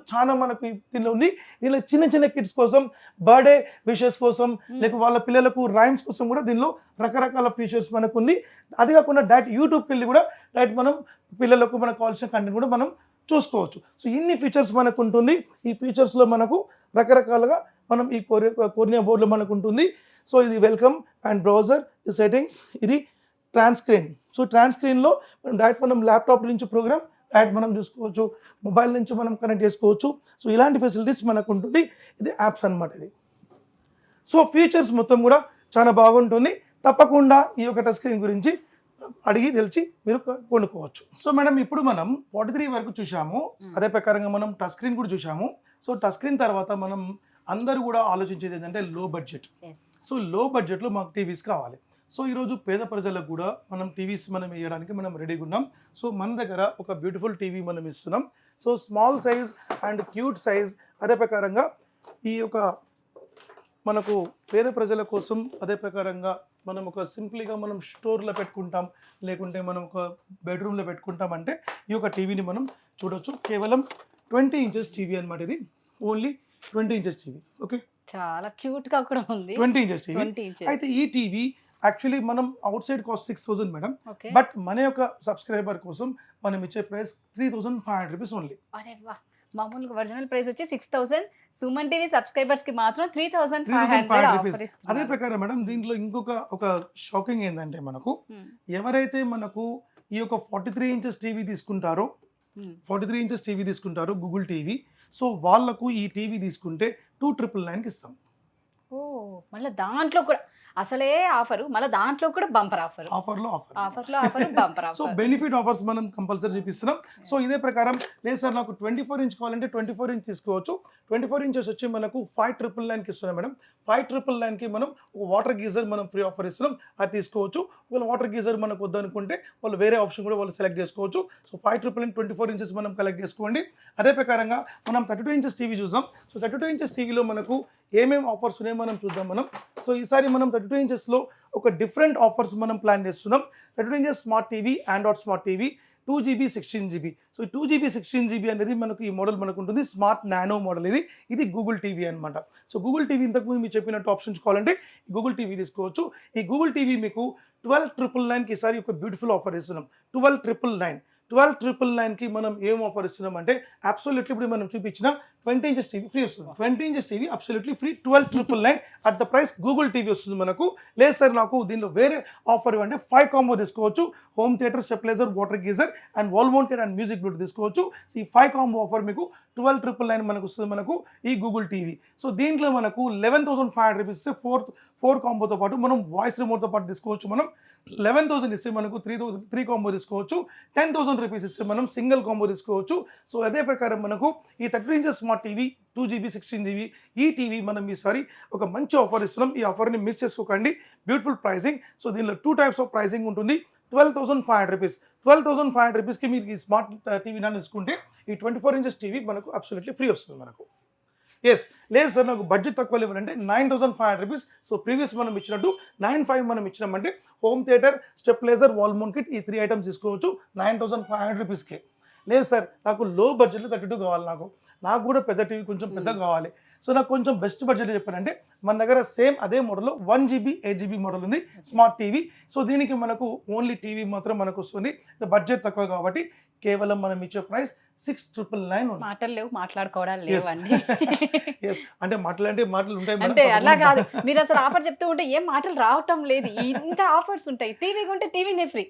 దీనిలో ఉంది. దీనిలో చిన్న కిడ్స్ కోసం, బర్త్డే విషెస్ కోసం, లేక వాళ్ళ పిల్లలకు రైమ్స్ కోసం కూడా దీనిలో రకరకాల ఫీచర్స్ మనకు ఉంది. అది కాకుండా డైరెక్ట్ యూట్యూబ్కి వెళ్ళి కూడా డైరెక్ట్ మనం పిల్లలకు మనకు కావాల్సిన కంటెంట్ కూడా మనం చూసుకోవచ్చు. సో ఇన్ని ఫీచర్స్ మనకు ఉంటుంది. ఈ ఫీచర్స్లో మనకు రకరకాలుగా మనం ఈ కొరియా బోర్డులో మనకు ఉంటుంది. సో ఇది వెల్కమ్ అండ్ బ్రౌజర్, సెట్టింగ్స్, ఇది ట్రాన్స్క్రీన్. సో ట్రాన్స్క్రీన్లో డైరెక్ట్ మనం ల్యాప్టాప్ నుంచి ప్రోగ్రామ్ డైరెక్ట్ మనం చూసుకోవచ్చు, మొబైల్ నుంచి మనం కనెక్ట్ చేసుకోవచ్చు. సో ఇలాంటి ఫెసిలిటీస్ మనకు ఉంటుంది. ఇది యాప్స్ అన్నమాట ఇది. సో ఫీచర్స్ మొత్తం కూడా చాలా బాగుంటుంది. తప్పకుండా ఈ యొక్క టచ్ స్క్రీన్ గురించి అడిగి తెలిసి మీరు కొనుక్కోవచ్చు. సో మేడం ఇప్పుడు మనం 43 వరకు చూసాము, అదే ప్రకారంగా మనం టచ్ స్క్రీన్ కూడా చూసాము. సో టచ్ స్క్రీన్ తర్వాత మనం అందరూ కూడా ఆలోచించేది ఏంటంటే లో బడ్జెట్. సో లో బడ్జెట్లో మాకు టీవీస్ కావాలి. సో ఈరోజు పేద ప్రజలకు కూడా మనం టీవీస్ మనం వేయడానికి మనం రెడీగా ఉన్నాం. సో మన దగ్గర ఒక బ్యూటిఫుల్ టీవీ మనం ఇస్తున్నాం. So small size and cute size, అదే ప్రకారంగా ఈ యొక్క మనకు పేద ప్రజల కోసం అదే ప్రకారంగా మనం ఒక సింపుల్గా మనం స్టోర్లో పెట్టుకుంటాం, లేకుంటే మనం ఒక బెడ్రూమ్లో పెట్టుకుంటాం అంటే ఈ యొక్క టీవీని మనం చూడొచ్చు. కేవలం 20 ఇంచెస్ టీవీ అనమాట ఇది. Only 20 inches TV. ఓకే, చాలా క్యూట్ గా కూడా ఉంది. 20 ఇంచెస్ టీవీ. 20 inches. అయితే ఈ టీవీ యాక్చువల్లీ మనం out side cost 6,000 madam. Okay. But మన యొక్క సబ్స్క్రైబర్ కోసం మనం ఇచ్చే ప్రైస్ 3,500 రూపీస్ ఓన్లీ. అరే వా, మామూలుగా ఒరిజినల్ ప్రైస్ వచ్చి 6,000, సుమన్ టీవీ సబ్స్క్రైబర్స్ కి మాత్రం 3,500 రూపీస్. ఆఫర్ అదే ఇస్తున్నారు. ప్రకారం మేడం దీంట్లో ఒక షాకింగ్ ఏంటంటే మనకు ఎవరైతే మనకు ఈ యొక్క 43 ఇంచెస్ టీవీ తీసుకుంటారో 43 ఇంచెస్ టీవీ తీసుకుంటారు గూగుల్ టీవీ. సో వాళ్ళకు ఈ టీవీ తీసుకుంటే 2,999కి ఇస్తాం. ఓ, మళ్ళీ దాంట్లో కూడా అసలే ఆఫర్, మళ్ళీ దాంట్లో కూడా బంపర్ ఆఫర్. ఆఫర్లో offer bumper so offer. Benefit offers మనం కంపల్సరీ చూపిస్తున్నాం. సో ఇదే ప్రకారం లేదు సార్ నాకు 24 ఇంచ్ కావాలంటే 24 ఇంచ్ తీసుకోవచ్చు. 24 ఇంచెస్ వచ్చి మనకు 5,999కి ఇస్తున్నాం మేడం. 5,999కి మనం ఒక వాటర్ గీజర్ మనం ఫ్రీ ఆఫర్ ఇస్తున్నాం, అది తీసుకోవచ్చు. ఒకవేళ వాటర్ గీజర్ మనకు వద్దనుకుంటే వాళ్ళు వేరే ఆప్షన్ కూడా వాళ్ళు సెలెక్ట్ చేసుకోవచ్చు. సో 5,999 24 ఇంచెస్ మనం కలెక్ట్ చేసుకోండి. అదే ప్రకారంగా మనం 32 ఇంచెస్ టీవీ చూసాం. సో 32 ఇంచెస్ టీవీలో మనకు ఏమేమి ఆఫర్స్ ఉన్నాయో మనం చూద్దాం మనం. సో ఈసారి మనం 32 ఇంచెస్లో ఒక డిఫరెంట్ ఆఫర్స్ మనం ప్లాన్ చేస్తున్నాం. 32 inches smart TV, Android smart TV, 2GB 16GB. So 2GB 16GB అనేది మనకు ఈ మోడల్ మనకు ఉంటుంది. స్మార్ట్ నానో మోడల్ ఇది గూగుల్ టీవీ అనమాట. సో గూగుల్ టీవీ ఇంతకుముందు మీరు చెప్పినట్టు ఆప్షన్స్ కావాలంటే గూగుల్ టీవీ తీసుకోవచ్చు. ఈ గూగుల్ టీవీ మీకు 12,999కి ఈసారి ఒక బ్యూటిఫుల్ ఆఫర్ ఇస్తున్నాం. 12,999కి మనం ఏం ఆఫర్ ఇస్తున్నాం అంటే అబ్సల్యూట్లీ ఇప్పుడు మనం చూపించిన 20 ఇంచెస్ టీవీ ఫ్రీ వస్తుంది. 20 inches TV absolutely free 12,999 at the price Google TV వస్తుంది మనకు. లేదు సార్ నాకు దీనిలో వేరే ఆఫర్ ఇవ్వండి, 5 కాంబో తీసుకోవచ్చు. Home theatre, stabiliser, water geyser and wall mounted and music Bluetooth తీసుకోవచ్చు. సో ఈ 5 కాంబో ఆఫర్ మీకు 12,999 మనకు వస్తుంది మనకు ఈ గూగుల్ టీవీ. సో దీంట్లో మనకు 11,500 రూపీస్ ఇస్తే 4 కాంబోతో పాటు మనం వాయిస్ రిమోట్తో పాటు తీసుకోవచ్చు. మనం 11,000 ఇస్తే మనకు 3 కాంబో తీసుకోవచ్చు. 10,000 రూపీస్ ఇస్తే మనం సింగిల్ కాంబో తీసుకోవచ్చు. సో అదే ప్రకారం మనకు ఈ 32 inches smart TV 2GB 16GB ఈ టీవీ మనం ఈసారి ఒక మంచి ఆఫర్ ఇస్తున్నాం. ఈ ఆఫర్ని మిస్ చేసుకోకండి. Beautiful pricing. సో దీనిలో 2 టైప్స్ ఆఫ్ ప్రైసింగ్ ఉంటుంది. 12,500 రూపీస్. 12,500 రూపీస్కి మీరు ఈ స్మార్ట్ టీవీ నా తీసుకుంటే ఈ 24 ఇంచెస్ టీవీ మనకు అబ్సల్యూట్లీ ఫ్రీ వస్తుంది మనకు. ఎస్, లేదు సార్ నాకు బడ్జెట్ తక్కువ లేవాలంటే 9,500 రూపీస్. సో ప్రీవియస్ మనం ఇచ్చినట్టు 9,500 మనం ఇచ్చినామంటే home theatre, stabiliser, wall mount kit ఈ 3 ఐటమ్స్ తీసుకోవచ్చు 9,500 రూపీస్కే. లేదు సార్ నాకు లో బడ్జెట్లో 32 కావాలి, నాకు కూడా పెద్ద టీవీ కొంచెం పెద్దగా కావాలి. సో నాకు కొంచెం బెస్ట్ బడ్జెట్ చెప్పానంటే మన దగ్గర సేమ్ అదే మోడల్లో 1GB 8GB మోడల్ ఉంది స్మార్ట్ టీవీ. సో దీనికి మనకు ఓన్లీ టీవీ మాత్రం మనకు వస్తుంది. బడ్జెట్ తక్కువ కాబట్టి కేవలం మనం ఇచ్చే ప్రైస్ 6,999. మాటలు లేవు, మాట్లాడుకోవడాలు లేవండి. అంటే మాటలు ఉంటాయి అంటే అలా కాదు, మీరు అసలు ఆఫర్ చెప్తూ ఉంటే ఏం మాటలు రావటం లేదు. ఇంత ఆఫర్స్ ఉంటాయి. టీవీ కొంటే టీవీనే free,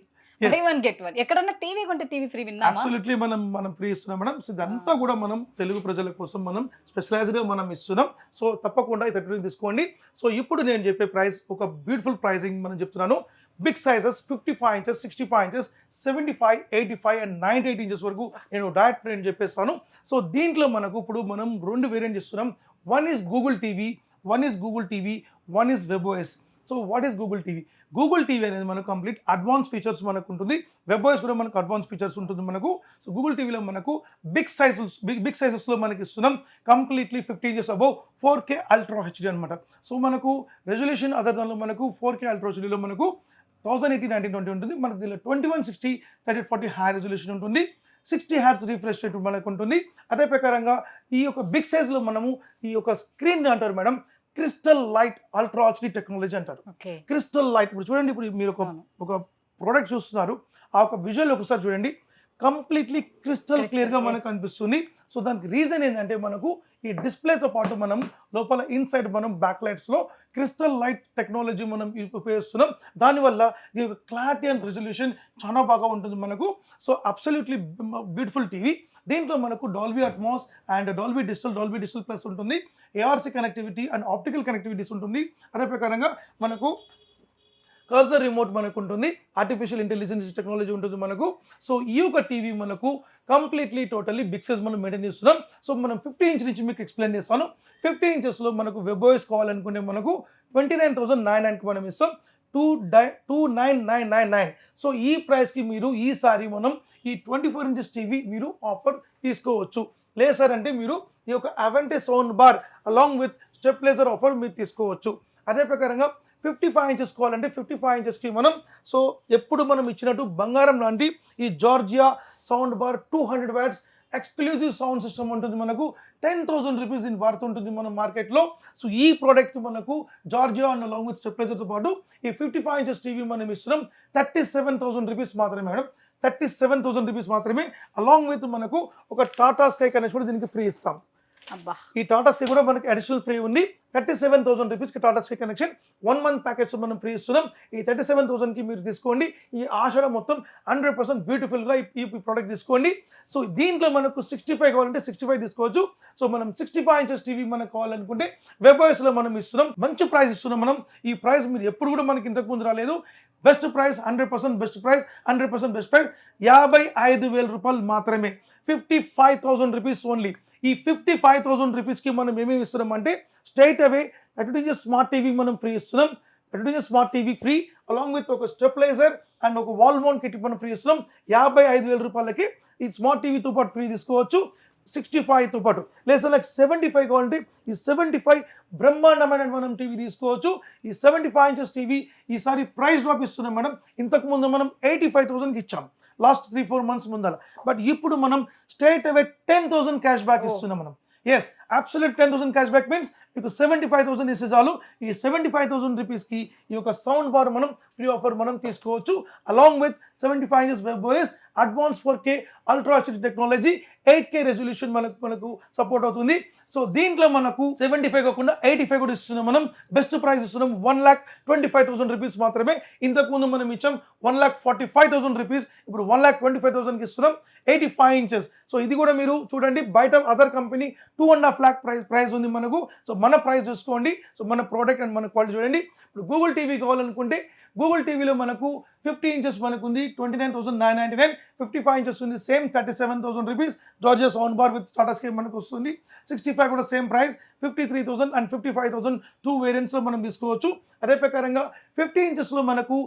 buy one get one. ఎక్కడన్నా టీవీ కొంటే టీవీ ఫ్రీ విన్నామా? అబ్సల్యూట్లీ మనం ఫ్రీ ఇస్తున్నాం మేడం. సో ఇదంతా కూడా మనం తెలుగు ప్రజల కోసం మనం స్పెషలైజ్డ్గా మనం ఇస్తున్నాం. సో తప్పకుండా ఈ 32 తీసుకోండి. సో ఇప్పుడు నేను చెప్పే ప్రైస్ ఒక బ్యూటిఫుల్ ప్రైసింగ్ మనం చెప్తున్నాను. Big sizes 55 inches, 65 inches, 75, 85 and 98 inches వరకు నేను డైరెక్ట్ నేను చెప్పేస్తాను. సో దీంట్లో మనకు ఇప్పుడు మనం 2 వేరియంట్ ఇస్తున్నాం. One is Google TV, one is webOS. So what is Google TV? Google TV అనేది మనకు కంప్లీట్ అడ్వాన్స్ ఫీచర్స్ మనకు ఉంటుంది. వెబ్ఓఎస్ కూడా మనకు అడ్వాన్స్ ఫీచర్స్ ఉంటుంది మనకు. సో గూగుల్ టీవీలో మనకు బిగ్ సైజెస్లో మనకి ఇస్తున్నాం. Completely 50 inches above 4K ultra HD అనమాట. సో మనకు రెజల్యూషన్ అదర్ దానిలో మనకు 4K అల్ట్రా హెచ్డీలో మనకు 1080 1920 ఉంటుంది. మనకు దీనిలో 2160 3040 హై రెజల్యూషన్ ఉంటుంది. 60 Hz రిఫ్రెష్ రేట్ మనకు ఉంటుంది. అదే ప్రకారంగా ఈ యొక్క బిగ్ సైజ్లో మనము ఈ యొక్క స్క్రీన్ అంటారు madam crystal light ultra HD technology అంటారు. క్రిస్టల్ లైట్ ఇప్పుడు చూడండి, ఇప్పుడు మీరు ఒక ప్రోడక్ట్ చూస్తున్నారు, ఆ ఒక విజువల్ ఒకసారి చూడండి, కంప్లీట్లీ క్రిస్టల్ క్లియర్గా మనకు కనిపిస్తుంది. సో దానికి రీజన్ ఏంటంటే మనకు ఈ డిస్ప్లేతో పాటు మనం లోపల ఇన్సైడ్ మనం బ్యాక్ లైట్స్లో క్రిస్టల్ లైట్ టెక్నాలజీ మనం ఉపయోగిస్తున్నాం. దానివల్ల దీని యొక్క క్లారిటీ అండ్ రెజల్యూషన్ చాలా బాగా ఉంటుంది మనకు. So absolutely beautiful TV. దీంట్లో మనకు Dolby Atmos and Dolby digital plus ఉంటుంది, ARC connectivity and optical connectivities ఉంటుంది. అదే ప్రకారంగా మనకు కర్సర్ రిమోట్ మనకు ఉంటుంది, ఆర్టిఫిషియల్ ఇంటెలిజెన్స్ టెక్నాలజీ ఉంటుంది మనకు. సో ఈ యొక్క టీవీ మనకు కంప్లీట్లీ టోటల్లీ బిగ్ సైజ్ మనం మెయింటైన్ చేస్తున్నాం. సో మనం 50 ఇంచ్ నుంచి మీకు ఎక్స్ప్లెయిన్ చేస్తాను. 50 ఇంచెస్లో మనకు వెబ్ఓఎస్ కావాలనుకుంటే మనకు 29,999కి మనం ఇస్తాం, 29,999. సో ఈ ప్రైస్కి మీరు ఈసారి మనం ఈ 24 ఇంచెస్ టీవీ మీరు ఆఫర్ తీసుకోవచ్చు. లేదు సార్ అంటే మీరు ఈ యొక్క అవెంటే sound bar along with stabiliser offer మీరు తీసుకోవచ్చు. అదే ప్రకారంగా 55 ఇంచెస్ కావాలంటే 55 ఇంచెస్కి మనం సో ఎప్పుడు మనం ఇచ్చినట్టు బంగారం లాంటి ఈ Georgia sound bar 200 watts exclusive sound system ఉంటుంది మనకు. 10,000 రూపీస్ దీని వర్త్ ఉంటుంది మన మార్కెట్లో. సో ఈ ప్రోడక్ట్ మనకు జార్జియా అండ్ అలాంగ్ విత్ స్టెప్లైజర్తో పాటు ఈ 55 ఇంచెస్ టీవీ మనం ఇస్తున్నాం 37,000 రూపీస్ మాత్రమే మేడం. 37,000 రూపీస్ మాత్రమే. అలాంగ్ విత్ మనకు ఒక టాటా స్కై కనెక్షన్ కూడా దీనికి ఫ్రీ ఇస్తాం. అబ్బా, ఈ టాటా స్కై కూడా మనకి అడిషనల్ ఫ్రీ ఉంది. 37,000 రూపీస్కి Tata sky connection 1 month package మనం ఫ్రీ ఇస్తున్నాం. ఈ 37,000కి మీరు తీసుకోండి. ఈ ఆషాఢ మొత్తం 100% బ్యూటిఫుల్గా ఈ ప్రోడక్ట్ తీసుకోండి. సో దీంట్లో మనకు 65 కావాలంటే 65 తీసుకోవచ్చు. సో మనం 65 ఇంచెస్ టీవీ మనకు కావాలనుకుంటే వెబ్ఓఎస్లో మనం ఇస్తున్నాం. మంచి ప్రైస్ ఇస్తున్నాం మనం. ఈ ప్రైస్ మీరు ఎప్పుడు కూడా మనకి ఇంతకుముందు రాలేదు. Best price, 100% best price, 100% best price 55,000 రూపాయలు మాత్రమే. 55,000 రూపీస్ ఓన్లీ. ఈ 55,000 రూపీస్కి మనం ఏమేమి ఇస్తున్నాం అంటే స్ట్రైట్ అవే 32 ఇంచెస్ స్మార్ట్ టీవీ మనం ఫ్రీ ఇస్తున్నాం. 32 inches smart TV free along with ఒక స్టెప్లైజర్ అండ్ ఒక వాల్ మౌంట్ కిట్ మనం ఫ్రీ ఇస్తున్నాం. 55,000 రూపాయలకి ఈ స్మార్ట్ టీవీతో పాటు ఫ్రీ తీసుకోవచ్చు. 65తో పాటు లేదా నాకు 75 కావాలంటే ఈ 75 బ్రహ్మాండమైన మనం టీవీ తీసుకోవచ్చు. ఈ 75 ఇంచెస్ టీవీ ఈసారి ప్రైస్ డ్రాప్ ఇస్తున్నాం మేడం. ఇంతకుముందు మనం 85,000కి ఇచ్చాం లాస్ట్ 3-4 మంత్స్ ముందర. బట్ ఇప్పుడు మనం స్ట్రైట్ అవే 10,000 క్యాష్ బ్యాక్ ఇస్తున్నాం మనం. Yes, absolute 10,000 cash back means మీకు 75,000 ఇస్తే చాలు. ఈ 75,000 రూపీస్కి ఈ యొక్క సౌండ్ బార్ మనం ఫ్రీ ఆఫర్ మనం తీసుకోవచ్చు. Along with 75 inches webOS, advance 4K ultra HD technology, 8K resolution మనకు సపోర్ట్ అవుతుంది. సో దీంట్లో మనకు 75 కాకుండా 85 కూడా ఇస్తున్నాం మనం. బెస్ట్ ప్రైస్ ఇస్తున్నాం 1,25,000 రూపీస్ మాత్రమే. ఇంతకుముందు మనం ఇచ్చాం 1,45,000 రూపీస్, ఇప్పుడు 1,25,000కి ఇస్తున్నాం 85 ఇంచెస్. సో ఇది కూడా మీరు చూడండి, బయట అదర్ కంపెనీ 2.5 lakh ప్రైస్ ఉంది మనకు. సో మన ప్రైస్ చూసుకోండి. సో మన ప్రోడక్ట్ అండ్ మన క్వాలిటీ చూడండి. ఇప్పుడు గూగుల్ టీవీ కావాలనుకుంటే గూగుల్ టీవీలో మనకు 50 ఇంచెస్ మనకు ఉంది 29,999, 55 ఇంచెస్ ఉంది same 37,000 rupees. Georgia sound bar with Tata sky మనకు వస్తుంది. 65 కూడా సేమ్ ప్రైస్ 53,000 అండ్ 55,000 2 వేరియంట్స్లో మనం తీసుకోవచ్చు. అదే ప్రకారంగా 50 ఇంచెస్లో మనకు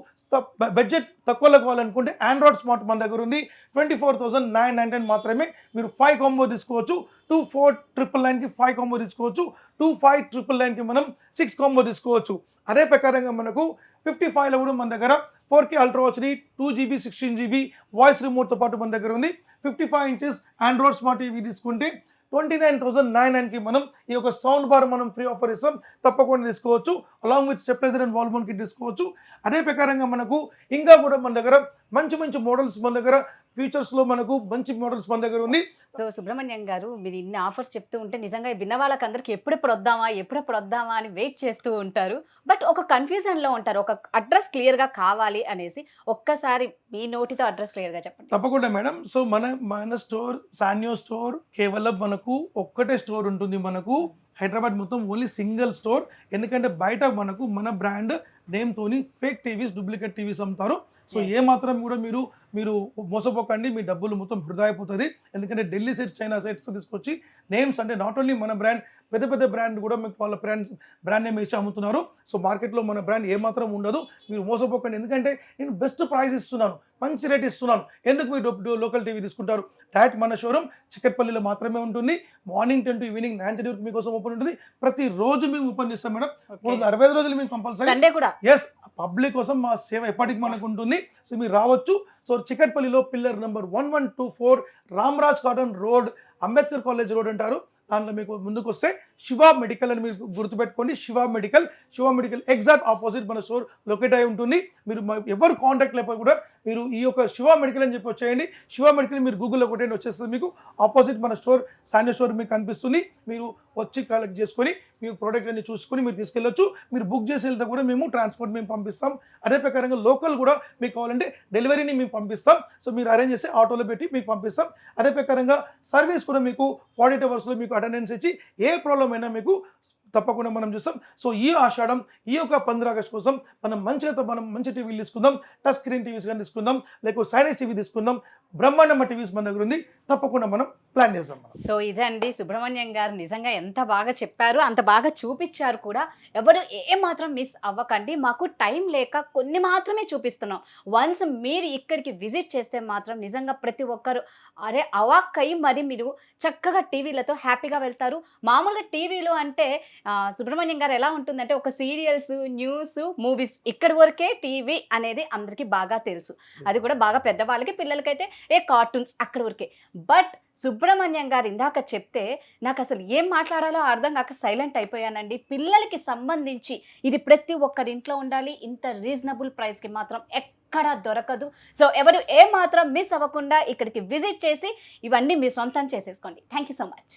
బడ్జెట్ తక్కువలో కావాలనుకుంటే ఆండ్రాయిడ్ స్మార్ట్ మన దగ్గర ఉంది 24,999 మాత్రమే. మీరు 5 కాంబో తీసుకోవచ్చు. 24,999కి 5 కాంబో తీసుకోవచ్చు. 25,999కి మనం 6 కాంబో తీసుకోవచ్చు. అదే ప్రకారంగా మనకు 55లో కూడా మన దగ్గర 4K ultra HD 2GB 16GB voice రిమోట్తో పాటు మన దగ్గర ఉంది. 55 ఇంచెస్ ఆండ్రాయిడ్ స్మార్ట్ టీవీ తీసుకుంటే 29,999కి మనం ఈ యొక్క సౌండ్ బార్ మనం ఫ్రీ ఆఫర్ ఇస్తాం. తప్పకుండా తీసుకోవచ్చు. Along with stabiliser and wall mount kit తీసుకోవచ్చు. అదే ప్రకారంగా మనకు ఇంకా కూడా మన దగ్గర మంచి మంచి మోడల్స్ మన దగ్గర ఫీచర్స్లో మనకు మంచి మోడల్స్ మన దగ్గర ఉంది. సో సుబ్రహ్మణ్యం గారు, మీరు ఇన్ని ఆఫర్స్ చెప్తూ ఉంటే నిజంగా విన్న వాళ్ళకందరికి ఎప్పుడెప్పుడు వద్దామా అని వెయిట్ చేస్తూ ఉంటారు. బట్ ఒక కన్ఫ్యూజన్లో ఉంటారు, ఒక అడ్రస్ క్లియర్గా కావాలి అనేసి. ఒక్కసారి మీ నోటితో అడ్రస్ క్లియర్గా చెప్పండి. తప్పకుండా మేడం. సో మన స్టోర్ సాన్యో స్టోర్ కేవలం మనకు ఒక్కటే స్టోర్ ఉంటుంది మనకు హైదరాబాద్ మొత్తం, ఓన్లీ సింగిల్ స్టోర్. ఎందుకంటే బయట మనకు మన బ్రాండ్ నేమ్తోని ఫేక్ టీవీస్, డూప్లికేట్ టీవీస్ అమ్ముతారు. సో ఏ మాత్రం కూడా మీరు మోసపోకండి, మీ డబ్బులు మొత్తం వృధా అయిపోతుంది. ఎందుకంటే ఢిల్లీ సెట్స్, చైనా సెట్స్ తీసుకొచ్చి నేమ్స్ అంటే నాట్ ఓన్లీ మన బ్రాండ్, పెద్ద పెద్ద బ్రాండ్ కూడా మీకు వాళ్ళ బ్రాండ్ నేమ్ వేసి అమ్ముతున్నారు. సో మార్కెట్లో మన బ్రాండ్ ఏమాత్రం ఉండదు. మీరు మోసపోకండి. ఎందుకంటే నేను బెస్ట్ ప్రైస్ ఇస్తున్నాను, మంచి రేట్ ఇస్తున్నాను. ఎందుకు మీరు లోకల్ టీవీ తీసుకుంటారు? డైరెక్ట్ మన షోరూమ్ చిక్కట్పల్లిలో మాత్రమే ఉంటుంది. మార్నింగ్ 10 to ఈవినింగ్ 9:30 వరకు మీకోసం ఓపెన్ ఉంటుంది. ప్రతిరోజు మేము ఓపెన్ చేస్తాం మేడం. 65 రోజులు మేము కంపల్సరీ సండే కూడా. ఎస్, పబ్లిక్ కోసం మా సేవ ఎప్పటికి మనకు ఉంటుంది. సో మీరు రావచ్చు. సో చిక్కట్పల్లిలో pillar number 1124 Ramraj Cotton road, Ambedkar college road అంటారు. దాంట్లో మీకు ముందుకు వస్తే శివ మెడికల్ అని మీరు గుర్తుపెట్టుకోండి. శివ మెడికల్ ఎగ్జాక్ట్ ఆపోజిట్ మన స్టోర్ లొకేట్ అయి ఉంటుంది. మీరు ఎవరు కాంటాక్ట్ లేకపోతే కూడా మీరు ఈ యొక్క శివ మెడికల్ అని చెప్పి వచ్చేయండి. శివ మెడికల్ మీరు గూగుల్లో కొట్టండి, వచ్చేస్తుంది మీకు. ఆపోజిట్ మన స్టోర్ సానియో స్టోర్ మీకు కనిపిస్తుంది. మీరు వచ్చి కలెక్ట్ చేసుకొని మీరు ప్రోడక్ట్ అన్ని చూసుకొని మీరు తీసుకెళ్ళొచ్చు. మీరు బుక్ చేసి వెళ్తే కూడా మేము ట్రాన్స్పోర్ట్ మేము పంపిస్తాం. అదే ప్రకారంగా లోకల్ కూడా మీకు కావాలంటే డెలివరీని మేము పంపిస్తాం. సో మీరు అరేంజ్ చేసి ఆటోలో పెట్టి మీకు పంపిస్తాం. అదే ప్రకారంగా సర్వీస్ కూడా మీకు 48 అవర్స్లో మీకు అటెండెన్స్ ఇచ్చి ఏ ప్రాబ్లం అయినా మీకు తప్పకుండా మనం చూస్తాం. సో ఈ ఆషాఢం ఈ యొక్క 15 ఆగస్ట్ కోసం మనం మంచి టీవీలు తీసుకుందాం. టచ్ స్క్రీన్ టీవీస్ కానీ తీసుకుందాం, లేకపోతే సైనస్ టీవీ తీసుకుందాం. బ్రహ్మాండమ్మ టీవీస్ మన దగ్గర ఉంది, తప్పకుండా మనం ప్లాన్ చేద్దాం. సో ఇదండి సుబ్రహ్మణ్యం గారు నిజంగా ఎంత బాగా చెప్పారు, అంత బాగా చూపించారు కూడా. ఎవరు ఏ మాత్రం మిస్ అవ్వకండి. మాకు టైం లేక కొన్ని మాత్రమే చూపిస్తున్నాం. వన్స్ మీరు ఇక్కడికి విజిట్ చేస్తే మాత్రం నిజంగా ప్రతి ఒక్కరు అరే అవాక్కయి మరి మీరు చక్కగా టీవీలతో హ్యాపీగా వెళ్తారు. మామూలుగా టీవీలో అంటే సుబ్రహ్మణ్యం గారు ఎలా ఉంటుందంటే ఒక సీరియల్స్, న్యూస్, మూవీస్ ఇక్కడి వరకే టీవీ అనేది అందరికీ బాగా తెలుసు. అది కూడా బాగా పెద్దవాళ్ళకి, పిల్లలకైతే కార్టూన్స్ అక్కడి వరకే. బట్ సుబ్రహ్మణ్యం గారు ఇందాక చెప్తే నాకు అసలు ఏం మాట్లాడాలో అర్థం కాక సైలెంట్ అయిపోయానండి. పిల్లలకి సంబంధించి ఇది ప్రతి ఒక్కరింట్లో ఉండాలి. ఇంత రీజనబుల్ ప్రైస్కి మాత్రం ఎక్కడా దొరకదు. సో ఎవరు ఏ మాత్రం మిస్ అవ్వకుండా ఇక్కడికి విజిట్ చేసి ఇవన్నీ మీ సొంతం చేసేసుకోండి. Thank you so much.